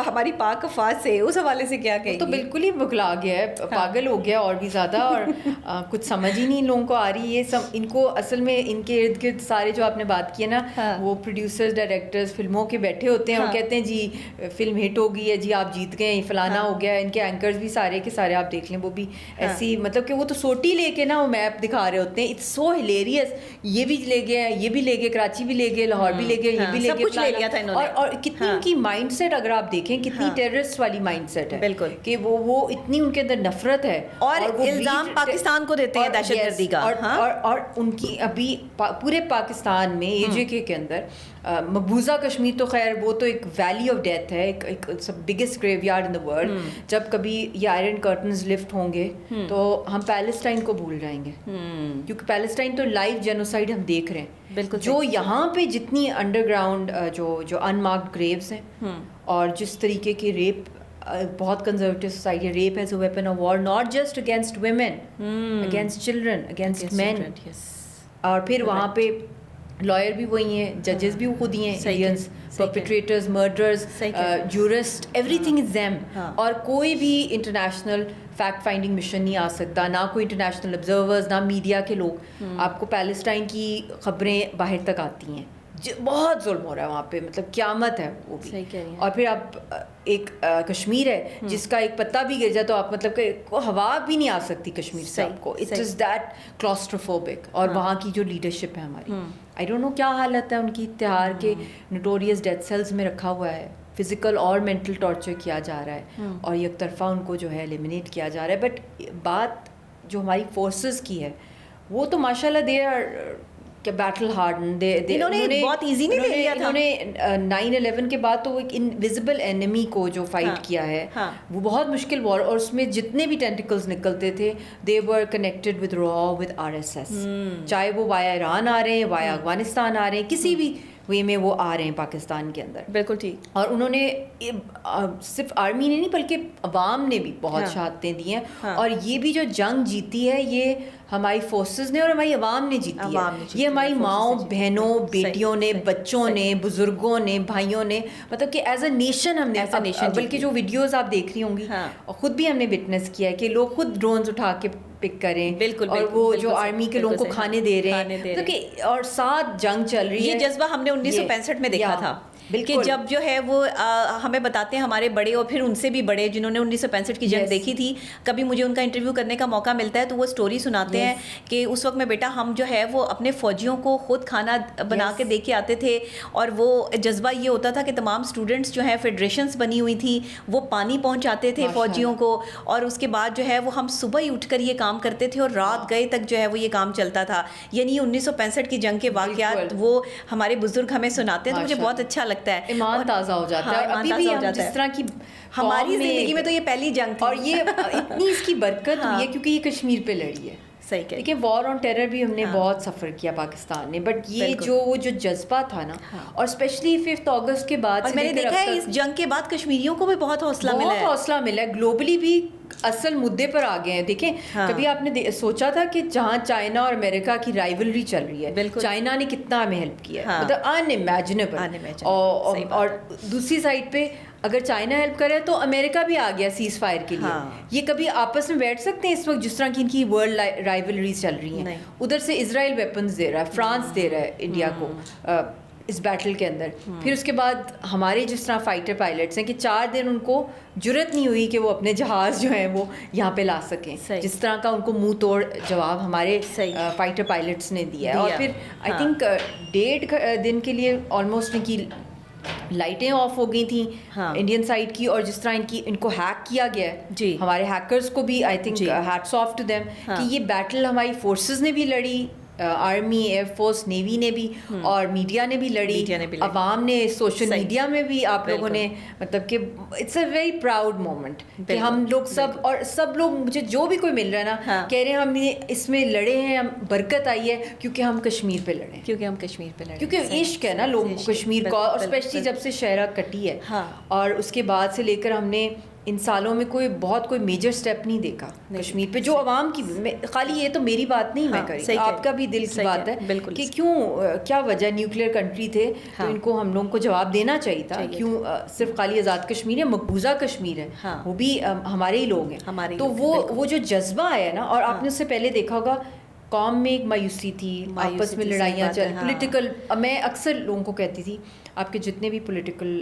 ہماری پاک افواج سے, اس حوالے سے کیا کہیں؟ تو بالکل ہی بکلا گیا ہے, پاگل ہو گیا اور بھی زیادہ, اور کچھ سمجھ ہی نہیں لوگوں کو آ رہی. یہ سب ان کو اصل میں ان کے ارد گرد سارے جو آپ نے بات کی ہے نا, وہ پروڈیوسرز ڈائریکٹرز فلموں کے بیٹھے ہوتے ہیں اور کہتے ہیں جی فلم ہٹ ہو گئی ہے, جی آپ جیت گئے, فلانا ہو گیا. ان کے اینکرز بھی سارے کے سارے آپ دیکھ لیں وہ بھی ایسی, مطلب کہ وہ تو سوٹی لے کے نا وہ میپ دکھا رہے ہوتے ہیں. اٹس سو ہلیریس, یہ بھی لے گئے, یہ بھی لے گئے, کراچی بھی لے گئے, لاہور بھی لے گئے, یہ بھی لے گئے, اور کتنی ان کی مائنڈ سیٹ اگر آپ دیکھیں کتنی ٹیررسٹ والی مائنڈ سیٹ ہے. بالکل, کہ وہ اتنی ان کے اندر نفرت ہے, اور الزام پاکستان کو دیتے ہیں دہشت گردی کا. اور ان کی ابھی پورے پاکستان میں AJK کے اندر مقبوضہ کشمیر تو خیر وہ تو ایک ویلی آف ڈیتھ ہے, ایک biggest graveyard in the world. جب کبھی یہ آئرن کرٹنز لفٹ ہوں گے تو ہم پیلسٹائن کو بھول جائیں گے, کیونکہ پیلسٹائن تو لائیو جینوسائڈ ہم دیکھ رہے ہیں. بالکل, جو یہاں پہ جتنی انڈر گراؤنڈ جو ان مارکڈ گریوز ہیں, اور جس طریقے کی ریپ, بہت conservative society, rape as a weapon of war, not just against women, against children, against men. اور پھر وہاں پہ لائر بھی وہی ہیں, ججز بھی وہ خود ہی ہیں, Indians, perpetrators, murders, jurist, everything is them. اور کوئی بھی انٹرنیشنل فیکٹ فائنڈنگ مشن نہیں آ سکتا, نہ کوئی انٹرنیشنل آبزرورز, نہ میڈیا کے لوگ. آپ کو پیلسٹائن کی خبریں باہر تک آتی ہیں, بہت ظلم ہو رہا ہے وہاں پہ, مطلب قیامت ہے وہ بھی. اور پھر آپ ایک کشمیر ہے جس کا ایک پتا بھی گر جائے تو آپ مطلب کہ ہوا بھی نہیں آ سکتی کشمیر سے آپ کو. It is that claustrophobic. اور وہاں کی جو لیڈرشپ ہے ہماری, آئی ڈونٹ نو کیا حالت ہے ان کی. تہار کے نوٹوریس ڈیتھ سیلز میں رکھا ہوا ہے, فزیکل اور مینٹل ٹارچر کیا جا رہا ہے, اور یک طرفہ ان کو جو ہے ایلیمنیٹ کیا جا رہا ہے. بٹ بات جو ہماری فورسز کی ہے وہ تو ماشاء اللہ دے آر بیٹل ہارڈن. انہوں نے بہت ایزی نہیں لے لیا تھا. انہوں نے 9/11 کے بعد تو وہ ایک انویزیبل اینیمی کو جو فائٹ کیا ہے وہ بہت مشکل وار, اور اس میں جتنے بھی ٹینٹیکلز نکلتے تھے دے ور کنیکٹڈ ود را ود RSS, چاہے وہ وایا ایران آ رہے ہیں, وایا افغانستان آ رہے ہیں, کسی بھی وے میں وہ آ رہے ہیں پاکستان کے اندر. بالکل ٹھیک. اور انہوں نے صرف آرمی نے نہیں بلکہ عوام نے بھی بہت شہادتیں دی ہیں. اور یہ بھی جو جنگ جیتی ہے یہ ہماری فورسز نے اور ہماری عوام نے جیتی ہے. یہ ہماری ماؤں, بہنوں, بیٹیوں نے, بچوں نے, بزرگوں نے, بھائیوں نے, مطلب کہ ایز اے نیشن ہم نے, بلکہ جو ویڈیوز آپ دیکھ رہی ہوں گی خود بھی ہم نے وٹنس کیا ہے کہ لوگ خود ڈرونز اٹھا کے پک کریں. بالکل. اور وہ جو آرمی کے لوگوں کو کھانے دے رہے ہیں, اور ساتھ جنگ چل رہی ہے. یہ جذبہ ہم نے 1965 میں دیکھا تھا کہ جب جو ہے وہ ہمیں بتاتے ہیں ہمارے بڑے, اور پھر ان سے بھی بڑے جنہوں نے 1965 کی جنگ دیکھی تھی, کبھی مجھے ان کا انٹرویو کرنے کا موقع ملتا ہے تو وہ سٹوری سناتے ہیں کہ اس وقت میں بیٹا ہم جو ہے وہ اپنے فوجیوں کو خود کھانا بنا کے دے کے آتے تھے, اور وہ جذبہ یہ ہوتا تھا کہ تمام اسٹوڈنٹس جو ہیں فیڈریشنس بنی ہوئی تھی وہ پانی پہنچاتے تھے فوجیوں کو, اور اس کے بعد جو ہے وہ ہم صبح ہی اٹھ کر یہ کام کرتے تھے اور رات گئے تک جو ہے وہ یہ کام چلتا تھا. یعنی 1965 کی جنگ کے واقعات وہ ہمارے بزرگ ہمیں سناتے ہیں, تو مجھے بہت اچھا لگتا ہے, ایمان تازہ ہو جاتا ہے. ابھی بھی ہم جس طرح کی ہماری زندگی میں تو یہ پہلی جنگ تھی, اور یہ اتنی اس کی برکت ہوئی ہے کیونکہ یہ کشمیر پہ لڑی ہے. صحیح کہ دیکھیں وار آن ٹیرر بھی ہم نے بہت سفر کیا پاکستان نے, بٹ یہ جو جذبہ تھا نا, اور اسپیشلی 5 اگست کے بعد میں نے دیکھا ہے اس جنگ کے بعد کشمیریوں کو بھی بہت حوصلہ ملا ہے. گلوبلی بھی اصل مدے پر آ گئے ہیں. دیکھیں کبھی آپ نے سوچا تھا کہ جہاں چائنا اور امریکہ کی رائیولری چل رہی ہے, چائنا نے کتنا ہمیں ہیلپ کیا ہے, مطلب انامیجنیبل. اور دوسری سائڈ پہ اگر چائنا ہیلپ کرے تو امریکہ بھی آ گیا سیز فائر کے لیے. یہ کبھی آپس میں بیٹھ سکتے ہیں اس وقت جس طرح کی ان کی ورلڈ رائیولریز چل رہی ہیں. ادھر سے اسرائیل ویپنز دے رہا ہے, فرانس دے رہا ہے انڈیا کو اس بیٹل کے اندر. پھر اس کے بعد ہمارے جس طرح فائٹر پائلٹس ہیں کہ 4 دن ان کو جرت نہیں ہوئی کہ وہ اپنے جہاز جو ہیں وہ یہاں پہ لا سکیں, جس طرح کا ان کو منہ توڑ جواب ہمارے فائٹر پائلٹس نے دیا ہے. اور پھر آئی تھنک 1.5 دن کے لیے آلموسٹ ان کی لائٹیں آف ہو گئی تھیں انڈین سائڈ کی, اور جس طرح ان کو ہیک کیا گیا ہے, ہمارے ہیکرز کو بھی I think hats of two them کہ یہ بیٹل ہماری فورسز نے بھی لڑی, آرمی، ایئر فورس، نیوی نے بھی اور میڈیا نے بھی لڑی، عوام نے، سوشل میڈیا میں بھی آپ لوگوں نے، مطلب کہ it's a very proud moment کہ ہم لوگ سب لوگ، مجھے جو بھی کوئی مل رہا ہے نا، کہہ رہے ہیں ہم نے اس میں لڑے ہیں، ہم برکت آئی ہے کیونکہ ہم کشمیر پہ لڑے، کیونکہ عشق ہے نا لوگوں کو کشمیر کا، اور اسپیشلی جب سے شہرہ کٹی ہے، اور اس کے بعد سے لے کر ہم نے ان سالوں میں کوئی میجر سٹیپ نہیں دیکھا کشمیر پہ، جو عوام کی، خالی یہ تو میری بات نہیں میں کری، آپ کا بھی دل کی بات ہے کہ کیوں، کیا وجہ، نیوکلیئر کنٹری تھے تو ان کو ہم لوگوں کو جواب دینا چاہیے تھا، کیوں صرف خالی آزاد کشمیر ہے، مقبوضہ کشمیر ہے، وہ بھی ہمارے ہی لوگ ہیں، تو وہ جو جذبہ آیا نا، اور آپ نے اس سے پہلے دیکھا ہوگا قوم میں ایک مایوسی تھی، آپس میں لڑائیاں چل، پولیٹیکل، میں اکثر لوگوں کو کہتی تھی آپ کے جتنے بھی پولیٹیکل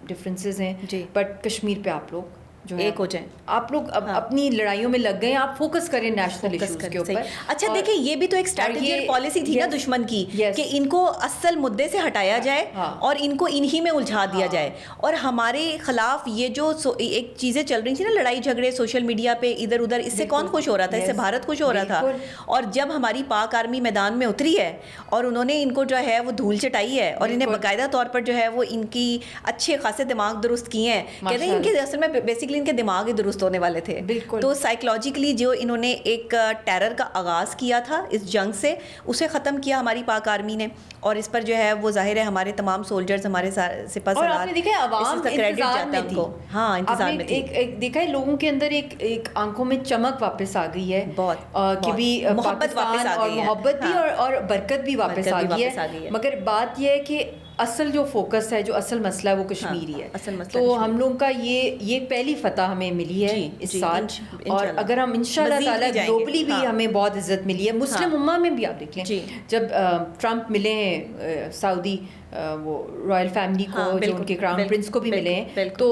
ڈفرینسز ہیں، بٹ کشمیر پہ آپ لوگ جو ایک ہو جائیں، آپ لوگ اپنی لڑائیوں میں لگ گئے، آپ فوکس کریں نیشنل ایشوز کے اوپر. اچھا دیکھیں یہ بھی تو ایک اسٹریٹجی اور پالیسی تھی نا دشمن کی کہ ان کو اصل مدعے سے ہٹایا جائے اور ان کو انہی میں الجھا دیا جائے. اور ہمارے خلاف یہ جو ایک چیزیں چل رہی تھی نا، لڑائی جھگڑے سوشل میڈیا پہ ادھر ادھر، اس سے کون خوش ہو رہا تھا؟ اس سے بھارت خوش ہو رہا تھا. اور جب ہماری پاک آرمی میدان میں اتری ہے اور انہوں نے ان کو جو ہے وہ دھول چٹائی ہے اور انہیں باقاعدہ طور پر جو ہے وہ ان کی اچھے خاصے دماغ درست کیے ہیں. کہتے ہیں ان کے اصل میں بیسکلی ان کے دماغ ہی درست ہونے والے تھے. تو سائیکولوجیکلی جو انہوں نے ایک ٹیرر کا آغاز کیا تھا اس جنگ سے، اسے ختم کیا ہماری پاک آرمی نے. اور اس پر جو ہے وہ ظاہر ہے ہمارے تمام سولجرز، ہمارے سپاہ سالار، اور آپ نے دیکھا ہے عوام انتظار میں تھی. ہاں انتظار میں تھی. ایک دیکھا ہے لوگوں کے اندر ایک آنکھوں میں چمک واپس آ گئی ہے بہت، کہ بھی محبت واپس آ گئی ہے، محبت بھی اور برکت بھی واپس آ گئی ہے. مگر بات یہ ہے کہ اصل جو فوکس ہے، جو اصل مسئلہ ہے وہ کشمیری ہے. تو ہم لوگ کا یہ پہلی فتح ہمیں ملی ہے اس سال، اور اگر ہم انشاءاللہ تعالیٰ گلوبلی بھی ہمیں بہت عزت ملی ہے. مسلم امہ میں بھی آپ دیکھ لیں، جب ٹرمپ ملے ہیں سعودی وہ رائل فیملی کو، جو ان کے کراؤن پرنس کو بھی ملے ہیں، تو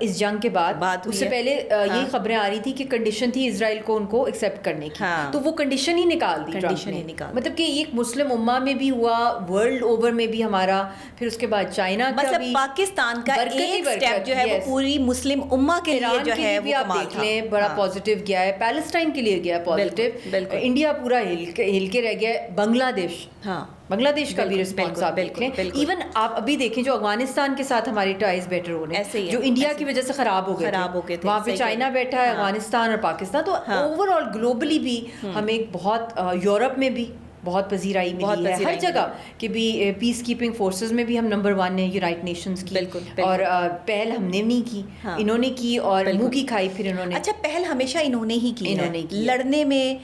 اس جنگ کے بعد، اس سے پہلے یہی خبریں آ رہی تھی کہ کنڈیشن تھی اسرائیل کو ان کو ایکسیپٹ کرنے کی، تو وہ کنڈیشن ہی نکال دی ٹرمپ نے. مطلب کہ ایک مسلم امہ میں بھی ہوا، ورلڈ اوور میں بھی ہمارا، پھر اس کے بعد چائنا کا بھی، مطلب پاکستان کا ایک سٹیپ جو ہے وہ پوری مسلم امہ کے لیے جو ہے وہ آپ دیکھ لیں بڑا پازیٹیو گیا ہے. پیلسٹائن کے لیے گیا پازیٹیو، انڈیا پورا ہل کے رہ گیا. بنگلہ دیش کا بھی رسپانس آپ دیکھ لیں. ایون آپ ابھی دیکھیں جو افغانستان کے ساتھ ہمارے ٹائز بیٹر ہو رہے ہیں، جو انڈیا کی وجہ سے خراب ہو گئے تھے، وہاں پہ چائنا بیٹھا ہے، افغانستان اور پاکستان. تو اوور آل گلوبلی بھی ہمیں بہت، یورپ میں بھی بہت پذیرائی ملی ہے ہر جگہ کہ بھی پیس کیپنگ فورسز میں بھی ہم نمبر 1 ہیں یونائٹڈ نیشنز کی. اور پہل ہم نے نہیں کی، انہوں نے کی، اور منہ کی کھائی پھر انہوں نے. اچھا پہل ہمیشہ انہوں نے ہی کی، لڑنے میں،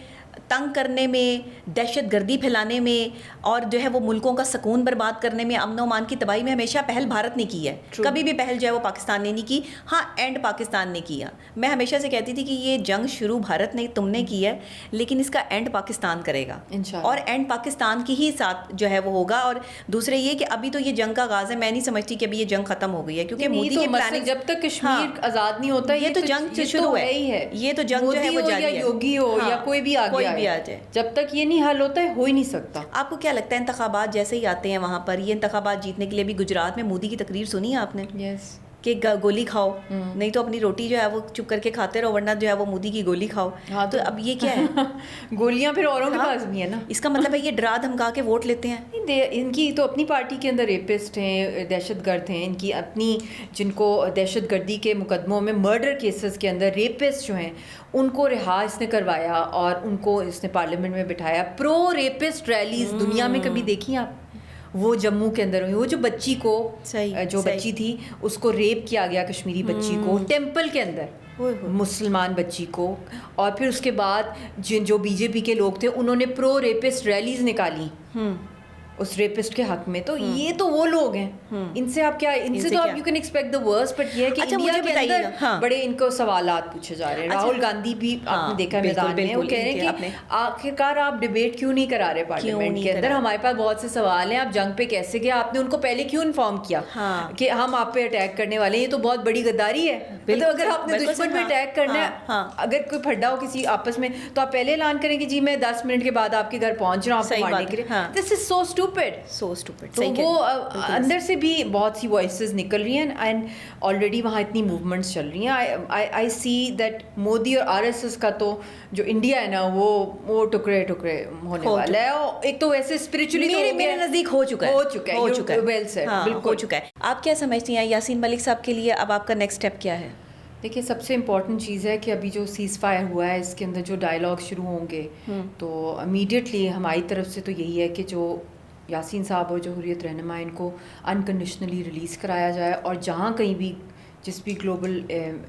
تنگ کرنے میں، دہشت گردی پھیلانے میں، اور جو ہے وہ ملکوں کا سکون برباد کرنے میں، امن و امان کی تباہی میں ہمیشہ پہل بھارت نے کی ہے. کبھی بھی پہل جو ہے وہ پاکستان نے نہیں کی. ہاں اینڈ پاکستان نے کیا. میں ہمیشہ سے کہتی تھی کہ یہ جنگ شروع بھارت نے، تم نے کی ہے، لیکن اس کا اینڈ پاکستان کرے گا، اور اینڈ پاکستان کی ہی ساتھ جو ہے وہ ہوگا. اور دوسرے یہ کہ ابھی تو یہ جنگ کا آغاز ہے، میں نہیں سمجھتی کہ ابھی یہ جنگ ختم ہو گئی ہے، کیونکہ مودی کی پلاننگ، جب تک کشمیر آزاد نہیں ہوتا یہ تو جنگ شروع ہے. یہ تو جنگ جو ہے وہ جاری ہے، یوگی ہو یا کوئی بھی آ جائے، جب تک یہ نہیں حل ہوتا ہے ہو ہی نہیں سکتا. آپ کو کیا لگتا ہے انتخابات جیسے ہی آتے ہیں وہاں پر، یہ انتخابات جیتنے کے لیے بھی گجرات میں مودی کی تقریر سنی ہے آپ نے؟ یس، کہ گولی کھاؤ، نہیں تو اپنی روٹی جو ہے وہ چپ کر کے کھاتے رہو، ورنہ جو ہے وہ مودی کی گولی کھاؤ. تو اب یہ کیا ہے؟ گولیاں پھر اوروں کے پاس بھی ہیں نا. اس کا مطلب ہے یہ ڈرا دھمکا کے ووٹ لیتے ہیں. ان کی تو اپنی پارٹی کے اندر ریپسٹ ہیں، دہشت گرد ہیں، ان کی اپنی، جن کو دہشت گردی کے مقدموں میں، مرڈر کیسز کے اندر ریپسٹ جو ہیں، ان کو رہا اس نے کروایا اور ان کو اس نے پارلیمنٹ میں بٹھایا. پرو ریپسٹ ریلیز دنیا میں کبھی دیکھی آپ؟ وہ جموں کے اندر ہوئی، وہ جو بچی کو، جو بچی تھی اس کو ریپ کیا گیا، کشمیری بچی کو ٹیمپل کے اندر، مسلمان بچی کو. اور پھر اس کے بعد جو بی جے پی کے لوگ تھے انہوں نے پرو ریپسٹ ریلیز نکالی اس ریپسٹ کے حق میں. تو یہ تو وہ لوگ ہیں، ان سے آپ کیا، ان سے تو آپ you can expect the worst. But یہ ہے کہ انڈیا کے اندر بڑے ان کو سوالات پوچھے جا رہے ہیں. راہل گاندھی بھی آپ نے دیکھا میدان میں، وہ کہہ رہے ہیں کہ آخرکار آپ ڈبیٹ کیوں نہیں کرا رہے پارلیمنٹ کے اندر؟ ہمارے پاس بہت سے سوال ہیں، آپ جنگ پہ کیسے گئے؟ آپ نے ان کو پہلے کیوں انفارم کیا کہ ہم آپ پہ اٹیک کرنے والے ہیں؟ یہ تو بہت بڑی غداری ہے. مطلب اگر آپ نے دشمن پہ اٹیک کرنا ہے، اگر کوئی پھڈا ہو کسی آپس میں، تو آپ پہلے اعلان کریں کہ جی میں 10 منٹ کے بعد آپ کے گھر پہنچ رہا ہوں آپ کو مارنے کے لیے. دس از سو اسٹوپڈ. تو وہ اندر سے بھی بہت سی وائسز نکل رہی ہیں اینڈ آلریڈی وہاں اتنی موومنٹس چل رہی ہیں. آئی سی دیٹ مودی اور RSS کا تو جو انڈیا ہے نا وہ ٹکڑے ٹکڑے ہونے والا ہے. ایک تو ویسے اسپرچولی میرے نزدیک ہو چکا ہے. ویل سیڈ, بالکل ہو چکا ہے. آپ کیا سمجھتی ہیں یاسین ملک صاحب کے لیے اب آپ کا نیکسٹ اسٹیپ کیا ہے؟ دیکھیے سب سے امپورٹنٹ چیز ہے کہ ابھی جو سیز فائر ہوا ہے اس کے اندر جو ڈائلاگ شروع ہوں گے تو امیڈیٹلی ہماری طرف سے تو یہی ہے کہ جو یاسین صاحب اور جو حریت رہنما ان کو انکنڈیشنلی ریلیز کرایا جائے, اور جہاں کہیں بھی جس بھی گلوبل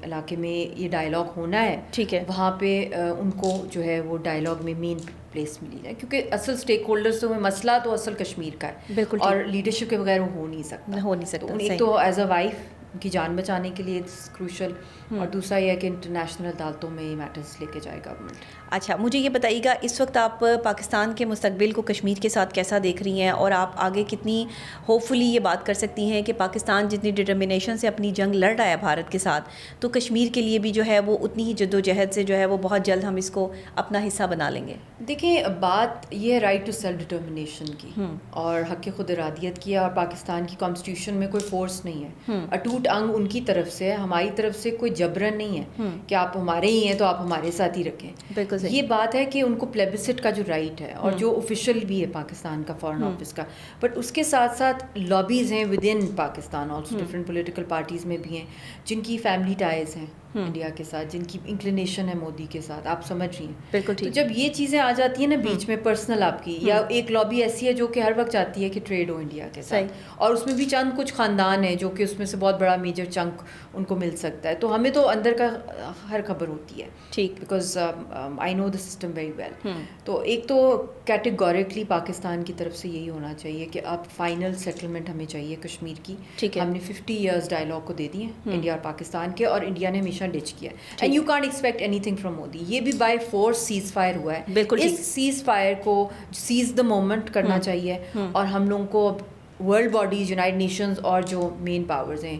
علاقے میں یہ ڈائلاگ ہونا ہے ٹھیک ہے وہاں پہ ان کو جو ہے وہ ڈائلاگ میں مین پلیس ملی جائے, کیونکہ اصل اسٹیک ہولڈرس تو مسئلہ تو اصل کشمیر کا ہے بالکل, اور لیڈرشپ کے بغیر وہ ہو نہیں سکتا. تو ایک تو ایز اے وائف ان کی جان بچانے کے لیے کروشل, اور دوسرا یہ ہے کہ انٹرنیشنل عدالتوں میں یہ میٹرز لے کے جائے گورنمنٹ. اچھا, مجھے یہ بتائیے گا اس وقت آپ پاکستان کے مستقبل کو کشمیر کے ساتھ کیسا دیکھ رہی ہیں, اور آپ آگے کتنی ہوپ فلی یہ بات کر سکتی ہیں کہ پاکستان جتنی ڈٹرمنیشن سے اپنی جنگ لڑ رہا ہے بھارت کے ساتھ, تو کشمیر کے لیے بھی جو ہے وہ اتنی ہی جد و جہد سے جو ہے وہ بہت جلد ہم اس کو اپنا حصہ بنا لیں گے؟ دیکھیں بات یہ ہے رائٹ ٹو سیلف ڈٹرمنیشن کی اور حق خود ارادیت کی, اور پاکستان کی کانسٹیٹیوشن میں کوئی فورس نہیں ہے, اٹوٹ انگ ان کی طرف سے, ہماری طرف سے کوئی جبرن نہیں ہے کہ آپ ہمارے ہی ہیں تو آپ ہمارے ساتھ ہی رکھیں. بالکل یہ بات ہے کہ ان کو پلیبسٹ کا جو رائٹ ہے, اور جو آفیشیل بھی ہے پاکستان کا فارن آفس کا, بٹ اس کے ساتھ ساتھ لابیز ہیں with in Pakistan also, different political parties میں بھی ہیں جن کی فیملی ٹائز ہیں انڈیا کے ساتھ, جن کی انکلینیشن ہے مودی کے ساتھ, آپ سمجھ رہی ہیں. بالکل تو جب یہ چیزیں آ جاتی ہیں نا بیچ میں پرسنل آپ کی, یا ایک لابی ایسی ہے جو کہ ہر وقت چاہتی ہے کہ ٹریڈ ہو انڈیا کے ساتھ, اور اس میں بھی چند کچھ خاندان ہیں جو کہ اس میں سے بہت بڑا میجر چنک ان کو مل سکتا ہے, تو ہمیں تو اندر کا ہر خبر ہوتی ہے ٹھیک, because I know the system very well. تو ایک تو کیٹیگوریکلی پاکستان کی طرف سے یہی ہونا چاہیے کہ اب فائنل سیٹلمنٹ ہمیں چاہیے کشمیر کی. ہم نے 50 ایئرز ڈائلاگ کو دے دی ہیں انڈیا اور پاکستان کے, اور انڈیا نے ہمیشہ ڈچ کیا ہے, and you can't expect any thing from Modi. یہ بھی بائی فورس سیز فائر ہوا ہے, اس سیز فائر کو سیز دا مومنٹ کرنا چاہیے, اور ہم لوگوں کو اب ورلڈ باڈیز, یونائٹڈ نیشنز اور جو مین پاورز ہیں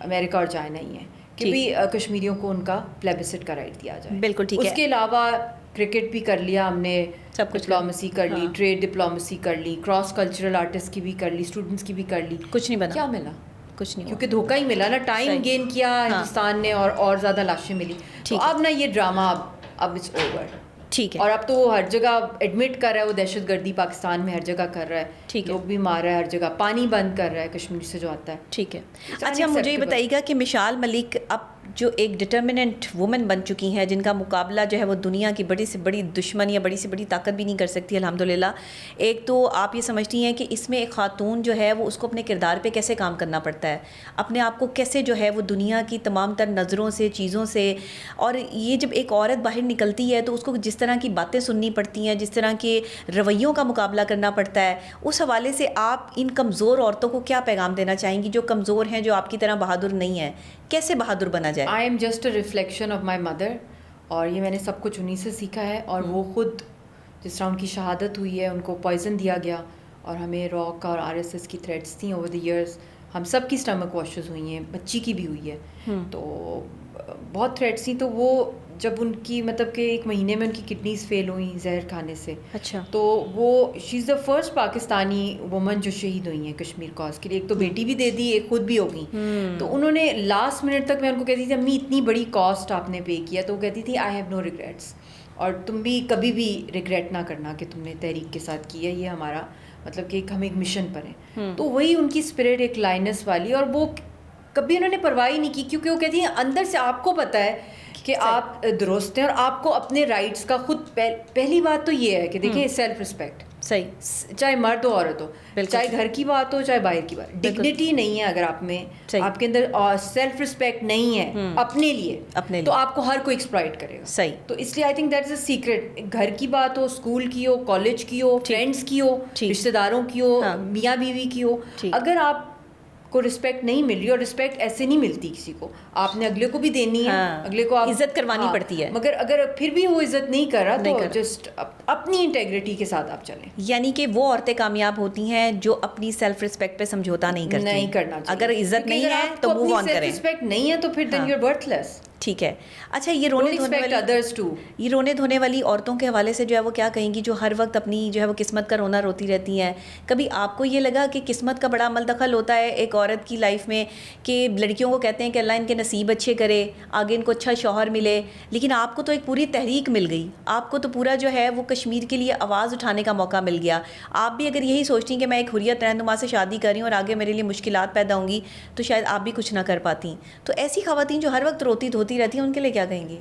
امریکہ اور چائنا ہی ہیں, کہ بھی کشمیریوں کو ان کا پلیبسٹ کا رائٹ دیا جائے. بالکل ٹھیک ہے. اس کے علاوہ کرکٹ بھی کر لیا ہم نے, سب کچھ ڈپلومسی کر لی, ٹریڈ ڈپلومسی کر لی, کراس کلچرل آرٹسٹ کی بھی کر لی, اسٹوڈنٹس کی بھی کر لی, کچھ نہیں بنا. کیا ملا؟ کچھ نہیں, کیونکہ دھوکہ ہی ملا نا, ٹائم گین کیا ہندوستان نے اور زیادہ لاشیں ملی. تو اب نا یہ ڈرامہ اب اٹس اوور. ٹھیک ہے. اور اب تو وہ ہر جگہ ایڈمٹ کر رہا ہے, وہ دہشت گردی پاکستان میں ہر جگہ کر رہا ہے, لوگ بھی مار رہا ہے ہر جگہ, پانی بند کر رہا ہے کشمیر سے جو آتا ہے. ٹھیک ہے. اچھا مجھے یہ بتائیے گا کہ مشال ملک اب جو ایک ڈٹرمننٹ وومن بن چکی ہیں, جن کا مقابلہ جو ہے وہ دنیا کی بڑی سے بڑی دشمن یا بڑی سے بڑی طاقت بھی نہیں کر سکتی الحمدللہ. ایک تو آپ یہ سمجھتی ہیں کہ اس میں ایک خاتون جو ہے وہ اس کو اپنے کردار پہ کیسے کام کرنا پڑتا ہے, اپنے آپ کو کیسے جو ہے وہ دنیا کی تمام تر نظروں سے, چیزوں سے, اور یہ جب ایک عورت باہر نکلتی ہے تو اس کو جس طرح کی باتیں سننی پڑتی ہیں, جس طرح کے رویوں کا مقابلہ کرنا پڑتا ہے, اس حوالے سے آپ ان کمزور عورتوں کو کیا پیغام دینا چاہیں گی جو کمزور ہیں, جو آپ کی طرح بہادر نہیں ہیں, کیسے بہادر بنا جائے؟ I am just a reflection of my mother, اور یہ میں نے سب کچھ انہیں سے سیکھا ہے. اور وہ خود جس طرح ان کی شہادت ہوئی ہے, ان کو پوائزن دیا گیا, اور ہمیں راک اور RSS کی تھریٹس تھیں اوور دی ایئرس, ہم سب کی اسٹمک واشز ہوئی ہیں, بچی کی بھی ہوئی ہے, تو بہت تھریٹس تھیں. تو وہ جب ان کی مطلب کہ 1 مہینے میں ان کی کڈنیز فیل ہوئیں زہر کھانے سے, اچھا, تو وہ شی از دا فرسٹ پاکستانی وومن جو شہید ہوئی ہیں کشمیر کاز کے لیے. ایک تو بیٹی بھی دے دی, ایک خود بھی ہو گئی. تو انہوں نے لاسٹ منٹ تک, میں ان کو کہتی تھی امی اتنی بڑی کاسٹ آپ نے پے کیا, تو وہ کہتی تھی آئی ہیو نو ریگریٹس, اور تم بھی کبھی بھی ریگریٹ نہ کرنا کہ تم نے تحریک کے ساتھ کی ہے, یہ ہمارا مطلب کہ ہم ایک مشن پر ہیں. تو وہی ان کی اسپرٹ ایک لائنس والی, اور وہ کبھی انہوں نے پرواہ نہیں کی, کیونکہ وہ کہتی ہیں اندر سے آپ کو پتہ ہے کہ آپ درست ہیں, اور آپ کو اپنے رائٹس کا خود پہلی بات تو یہ ہے کہ دیکھیں سیلف رسپیکٹ, صحیح, چاہے مرد ہو عورت ہو, چاہے گھر کی بات ہو چاہے باہر کی بات, ڈگنیٹی نہیں ہے اگر آپ میں, آپ کے اندر سیلف رسپیکٹ نہیں ہے اپنے لیے, تو آپ کو ہر کوئی ایکسپلائٹ کرے گا. صحیح. تو اس لیے I think that is a secret, گھر کی بات ہو, اسکول کی ہو, کالج کی ہو, فرینڈس کی ہو, رشتے داروں کی ہو, میاں بیوی کی ہو, اگر آپ کو رسپیکٹ نہیں مل رہی, اور رسپیکٹ ایسے نہیں ملتی کسی کو, آپ نے اگلے کو بھی دینی ہے, اگلے کو آپ عزت کروانی پڑتی ہے, مگر اگر پھر بھی وہ عزت نہیں کر رہا تو جسٹ اپنی انٹیگریٹی کے ساتھ آپ چلیں. یعنی کہ وہ عورتیں کامیاب ہوتی ہیں جو اپنی سیلف رسپیکٹ پہ سمجھوتا نہیں کرتی. نہیں کرنا چاہیے. اگر عزت نہیں ہے تو موو آن کریں. رسپیکٹ نہیں ہے تو پھر دین یو آر ورتھ لیس. ٹھیک ہے. اچھا یہ رونے دھونے والی عورتوں کے حوالے سے جو ہے وہ کیا کہیں گی جو ہر وقت اپنی جو ہے وہ قسمت کا رونا روتی رہتی ہیں؟ کبھی آپ کو یہ لگا کہ قسمت کا بڑا عمل دخل ہوتا ہے ایک عورت کی لائف میں کہ لڑکیوں کو کہتے ہیں کہ اللہ ان کے نصیب اچھے کرے, آگے ان کو اچھا شوہر ملے, لیکن آپ کو تو ایک پوری تحریک مل گئی, آپ کو تو پورا جو ہے وہ کشمیر کے لیے آواز اٹھانے کا موقع مل گیا. آپ بھی اگر یہی سوچتی ہیں کہ میں ایک حریت رہنما سے شادی کر رہی ہوں اور آگے میرے لیے مشکلات پیدا ہوں گی تو شاید آپ بھی کچھ نہ کر پاتی. تو ایسی خواتین جو ہر وقت روتی دھوتی رہتی ہیں ان کے لیے کیا کہیں گی؟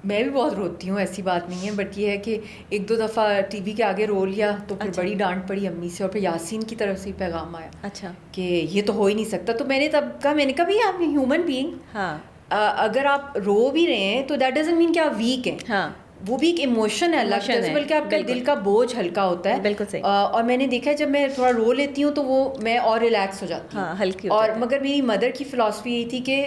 میں بھی بہت روتی ہوں, ایسی بات نہیں ہے, بٹ یہ ہے کہ ایک دو دفعہ ٹی وی کے آگے رو لیا تو پھر بڑی ڈانٹ پڑی امی سے, اور پھر یاسین کی طرف سے پیغام آیا اچھا کہ یہ تو ہو ہی نہیں سکتا. تو میں نے تب کہا, میں نے کہا بھائی آپ ہیومن بینگ, ہاں اگر آپ رو بھی رہے ہیں تو دیٹ ڈزنٹ مین کہ آپ ویک ہیں. ہاں وہ بھی ایک ایموشن ہے اللہ کی طرف سے, بلکہ آپ کا دل کا بوجھ ہلکا ہوتا ہے. بالکل صحیح. اور میں نے دیکھا ہے جب میں تھوڑا رو لیتی ہوں تو وہ میں اور ریلیکس ہو جاتی ہوں, ہلکی. اور مگر میری مدر کی فلاسفی یہی تھی کہ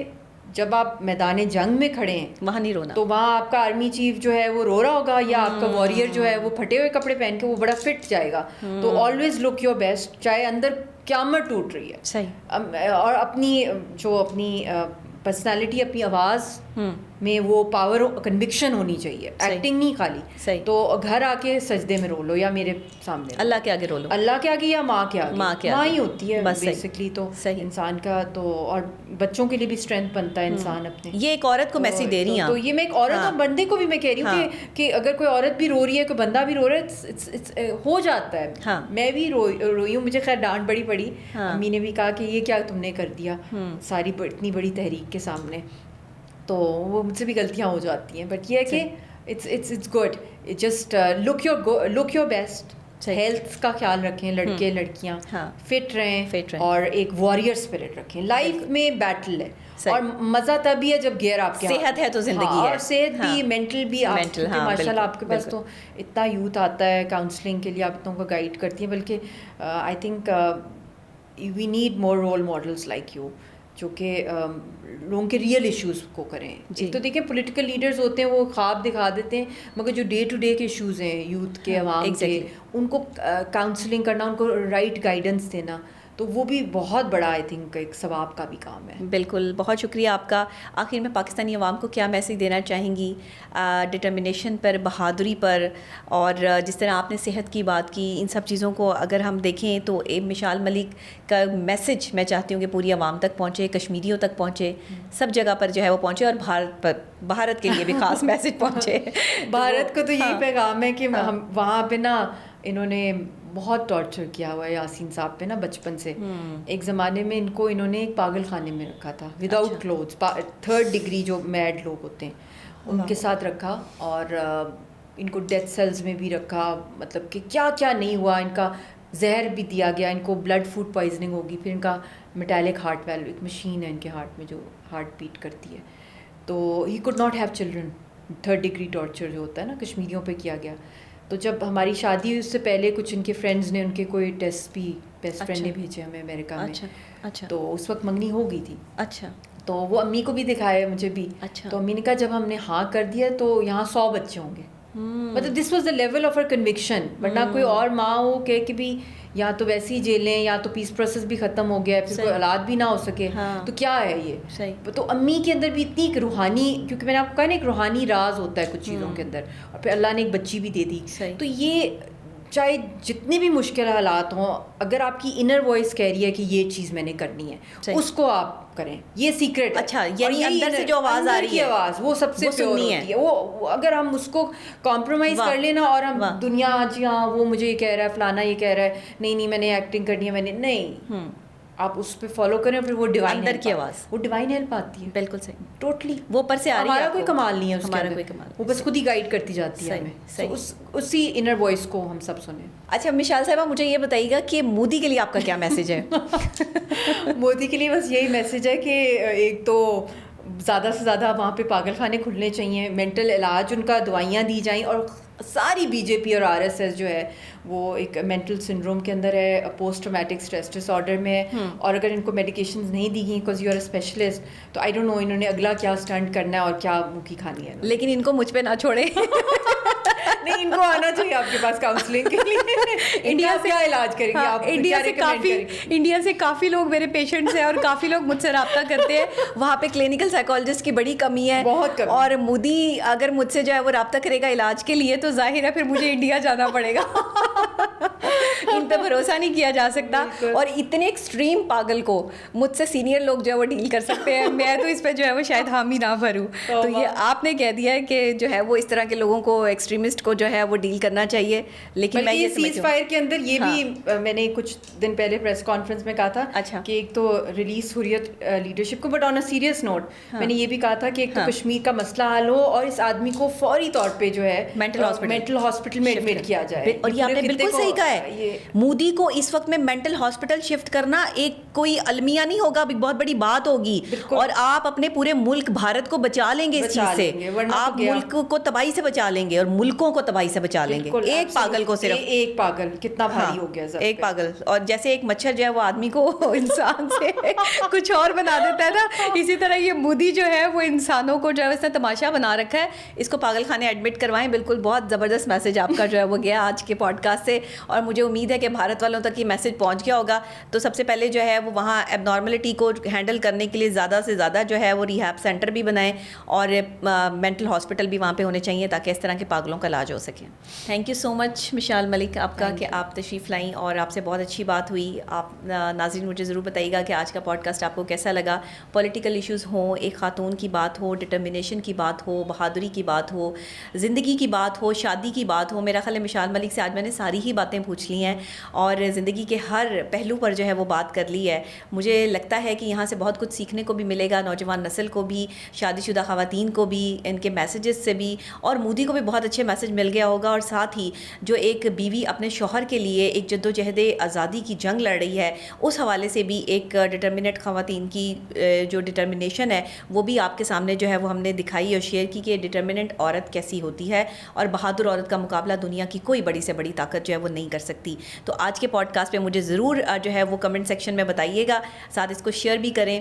جب آپ میدان جنگ میں کھڑے ہیں وہاں نہیں رونا, تو وہاں آپ کا آرمی چیف جو ہے وہ رو رہا ہوگا, یا آپ کا وارئر جو ہے وہ پھٹے ہوئے کپڑے پہن کے وہ بڑا فٹ جائے گا. تو آلویز لک یور بیسٹ, چاہے اندر قیامت ٹوٹ رہی ہے. صحیح. اور اپنی پرسنالٹی, اپنی آواز میں وہ پاور کنوکشن ہونی چاہیے, ایکٹنگ نہیں خالی. صحیح. تو گھر آ کے سجدے میں رو لو یا میرے سامنے اللہ کے آگے رو لو, اللہ کے آگے یا ماں کے آگے. ماں ہی ہوتی ہے بیسکلی تو انسان کا, تو اور بچوں کے لیے بھی اسٹرینتھ بنتا ہے انسان اپنے. یہ ایک عورت کو میسج دے رہی ہیں تو یہ میں ایک عورت اور بندے کو بھی میں کہہ رہی ہوں کہ اگر کوئی عورت بھی رو رہی ہے, کوئی بندہ بھی رو رہا ہے, ہو جاتا ہے. میں بھی روئی ہوں, مجھے خیر ڈانٹ بڑی پڑی, امی نے بھی کہا کہ یہ کیا تم نے کر دیا ساری اتنی بڑی تحریک کے سامنے. تو وہ مجھ سے بھی غلطیاں ہو جاتی ہیں, بٹ یہ ہے کہ it's good, just look your best. Health کا خیال رکھیں, لڑکے لڑکیاں فٹ رہیں اور ایک وارئر اسپرٹ رکھیں. لائف میں بیٹل ہے اور مزہ تبھی ہے جب گیئر آپ کے صحت ہے تو زندگی ہے, اور صحت بھی مینٹل بھی. آپ ماشاء اللہ آپ کے پاس تو اتنا یوتھ آتا ہے کاؤنسلنگ کے لیے, آپ اتنوں کو گائڈ کرتی ہیں. بلکہ I think we need more role models like you, جو کہ لوگوں کے ریئل ایشوز کو کریں. ایک تو دیکھیں پولیٹیکل لیڈرز ہوتے ہیں وہ خواب دکھا دیتے ہیں, مگر جو ڈے ٹو ڈے کے ایشوز ہیں یوتھ کے, عوام کے, ان کو کاؤنسلنگ کرنا, ان کو رائٹ گائیڈنس دینا, تو وہ بھی بہت بڑا آئی تھنک ایک ثواب کا بھی کام ہے. بالکل, بہت شکریہ آپ کا. آخر میں پاکستانی عوام کو کیا میسج دینا چاہیں گی ڈٹرمنیشن پر, بہادری پر, اور جس طرح آپ نے صحت کی بات کی, ان سب چیزوں کو اگر ہم دیکھیں تو مشال ملک کا میسج میں چاہتی ہوں کہ پوری عوام تک پہنچے, کشمیریوں تک پہنچے, سب جگہ پر جو ہے وہ پہنچے, اور بھارت کے لیے بھی خاص میسج پہنچے. بھارت کو تو یہی پیغام ہے کہ وہاں پہ نا انہوں نے بہت ٹارچر کیا ہوا ہے یاسین صاحب پہ نا بچپن سے. ایک زمانے میں انہوں نے ایک پاگل خانے میں رکھا تھا وداؤٹ کلوتھس, 3rd ڈگری جو میڈ لوگ ہوتے ہیں ان کے ساتھ رکھا, اور ان کو ڈیتھ سیلز میں بھی رکھا. مطلب کہ کیا کیا نہیں ہوا, ان کا زہر بھی دیا گیا, ان کو بلڈ فوڈ پوائزننگ ہوگی, پھر ان کا میٹالک ہارٹ ویلو, ایک مشین ہے ان کے ہارٹ میں جو ہارٹ بیٹ کرتی ہے. تو he could not have children. 3rd degree torture جو ہوتا ہے نا کشمیریوں پہ کیا گیا. تو جب ہماری شادی ہوئی اس سے پہلے کچھ ان کے فرینڈز نے ان کے کوئی ٹیسٹ بھی بیسٹ فرینڈ نے بھیجے ہمیں امریکہ میں. تو اس وقت منگنی ہو گئی تھی. اچھا. تو وہ امی کو بھی دکھائے, مجھے بھی. تو امی نے کہا جب ہم نے ہاں کر دیا تو یہاں 100 بچے ہوں گے. مطلب this was the level of our conviction. ورنہ کوئی اور ماں ہو کہ بھی یا تو ویسے ہی جیلیں, یا تو پیس پروسیس بھی ختم ہو گیا, پھر کوئی اولاد بھی نہ ہو سکے, تو کیا ہے یہ. تو امی کے اندر بھی اتنی ایک روحانی, کیونکہ میں نے آپ کو کہا نا ایک روحانی راز ہوتا ہے کچھ چیزوں کے اندر, اور پھر اللہ نے ایک بچی بھی دے دی. تو یہ چاہے جتنے بھی مشکل حالات ہوں, اگر آپ کی انر وائس کہہ رہی ہے کہ یہ چیز میں نے کرنی ہے, اس کو آپ کریں. یہ سیکرٹ ہے. اچھا, یعنی اندر سے جو آواز آ رہی ہے, آواز وہ سب سے پیور ہوتی ہے. وہ اگر ہم اس کو کمپرومائز کر لینا, اور ہم دنیا جی ہاں وہ مجھے یہ کہہ رہا ہے, فلانا یہ کہہ رہا ہے, نہیں میں نے ایکٹنگ کرنی ہے, میں نے نہیں, آپ اس پہ فالو کریں, پھر وہ ڈیوائن اندر کی آواز, وہ ڈیوائن ہیلپ آتی ہے. بالکل صحیح, ٹوٹلی وہ پر سے آ رہی ہے. ہمارا کوئی کمال نہیں ہے, ہمارا کوئی کمال, وہ بس خود ہی گائیڈ کرتی جاتی ہے ہمیں. اسی انر وائس کو ہم سب سنیں. اچھا مشال صاحبہ, مجھے یہ بتائیے گا کہ مودی کے لیے آپ کا کیا میسج ہے؟ مودی کے لیے بس یہی میسج ہے کہ ایک تو زیادہ سے زیادہ وہاں پہ پاگل خانے کھلنے چاہیے, مینٹل علاج ان کا, دوائیاں دی جائیں, اور ساری بی جے پی اور آر ایس ایس جو ہے وہ ایک مینٹل سنڈروم کے اندر ہے, پوسٹ ٹرامیٹک اسٹریس ڈس آرڈر میں ہے, اور اگر ان کو میڈیکیشنز نہیں دی گئیں because you are a specialist, تو آئی ڈونٹ نو انہوں نے اگلا کیا اسٹنٹ کرنا ہے اور کیا منہ کی کھانی ہے. لیکن ان کو مجھ پہ نہ چھوڑے. نہیں ان کو آنا چاہیے آپ کے پاس کاؤنسلنگ کے لیے. انڈیا سے کیا علاج کریں گے آپ؟ انڈیا سے کافی لوگ میرے پیشنٹس ہیں اور کافی لوگ مجھ سے رابطہ کرتے ہیں. وہاں پہ کلینکل سائیکالوجسٹ کی بڑی کمی ہے, بہت کمی. اور مودی اگر مجھ سے جو ہے وہ رابطہ کرے گا علاج کے لیے تو ظاہر ہے پھر مجھے انڈیا جانا پڑے گا. ان پہ بھروسہ نہیں کیا جا سکتا, اور اتنے ایکسٹریم پاگل کو مجھ سے سینئر لوگ جو ہے وہ ڈیل کر سکتے ہیں. میں تو اس پہ جو ہے وہ شاید حامی نہ بھروں. تو یہ آپ نے کہہ دیا ہے کہ جو ہے وہ اس طرح کے لوگوں کو, ایکسٹریمسٹ کو جو ہے وہ ڈیل کرنا چاہیے. لیکن میں یہ سیز فائر کے اندر یہ بھی میں نے کچھ دن پہلے پریس کانفرنس میں کہا تھا کہ ایک تو ریلیز حریت لیڈرشپ کو, but on a serious note میں نے یہ بھی کہا تھا کہ ایک تو کشمیر کا مسئلہ حل ہو اور اس آدمی کو فوری طور پہ جو ہے مینٹل ہاسپٹل میں ایڈمٹ کیا جائے. اور یہ آپ نے بالکل صحیح کہا ہے, مودی کو اس وقت میں مینٹل ہاسپٹل شفٹ کرنا ایک کوئی المیہ نہیں ہوگا, بہت بڑی بات ہوگی, اور آپ اپنے پورے ملک بھارت کو بچا لیں گے اس چیز سے. آپ ملک کو تباہی سے بچا لیں گے اور ملکوں کو تباہی سے بچا لیں گے. ایک پاگل کو, صرف ایک پاگل کتنا بھاری ہو گیا, ایک پاگل. اور جیسے ایک مچھر جو ہے وہ آدمی کو انسان سے کچھ اور بنا دیتا ہے نا, اسی طرح یہ مودی جو ہے وہ انسانوں کو جو ہے اس نے تماشا بنا رکھا ہے. اس کو پاگل خانے ایڈمٹ کروائیں. بالکل بہت زبردست میسج آپ کا جو ہے وہ گیا آج کے پوڈ کاسٹ سے, اور مجھے امید ہے کہ بھارت والوں تک یہ میسج پہنچ گیا ہوگا. تو سب سے پہلے جو ہے وہ وہاں ایب نارملٹی کو ہینڈل کرنے کے لیے زیادہ سے زیادہ جو ہے وہ ریہیب سینٹر بھی بنائیں, اور مینٹل ہاسپٹل بھی وہاں پہ ہونے چاہیے تاکہ اس طرح کے پاگلوں کا علاج ہو سکے. تھینک یو سو مچ مشال ملک آپ کا کہ آپ تشریف لائیں, اور آپ سے بہت اچھی بات ہوئی. آپ ناظرین مجھے ضرور بتائیے گا کہ آج کا پوڈ کاسٹ آپ کو کیسا لگا. پولیٹیکل ایشوز ہوں, ایک خاتون کی بات ہو, ڈٹرمنیشن کی بات ہو, بہادری کی بات ہو, زندگی کی بات ہو, شادی کی بات ہو. میرا خیال ہے مشال ملک سے آج میں نے ساری ہی باتیں پوچھ لی ہیں اور زندگی کے ہر پہلو پر جو ہے وہ بات کر لی ہے. مجھے لگتا ہے کہ یہاں سے بہت کچھ سیکھنے کو بھی ملے گا, نوجوان نسل کو بھی, شادی شدہ خواتین کو بھی, ان کے میسیجز سے بھی, اور مودی کو بھی بہت اچھے میسج مل گیا ہوگا. اور ساتھ ہی جو ایک بیوی اپنے شوہر کے لیے ایک جد و جہد آزادی کی جنگ لڑ رہی ہے, اس حوالے سے بھی ایک ڈٹرمنیٹ خواتین کی جو ڈٹرمنیشن ہے وہ بھی آپ کے سامنے جو ہے وہ ہم نے دکھائی اور شیئر کی کہ ڈٹرمننٹ عورت کیسی ہوتی ہے, اور بہادر عورت کا مقابلہ دنیا کی کوئی بڑی سے بڑی طاقت جو ہے وہ نہیں کر سکتی. تو آج کے پوڈ کاسٹ پہ مجھے ضرور جو ہے وہ کمنٹ سیکشن میں بتائیے گا, ساتھ اس کو شیئر بھی کریں.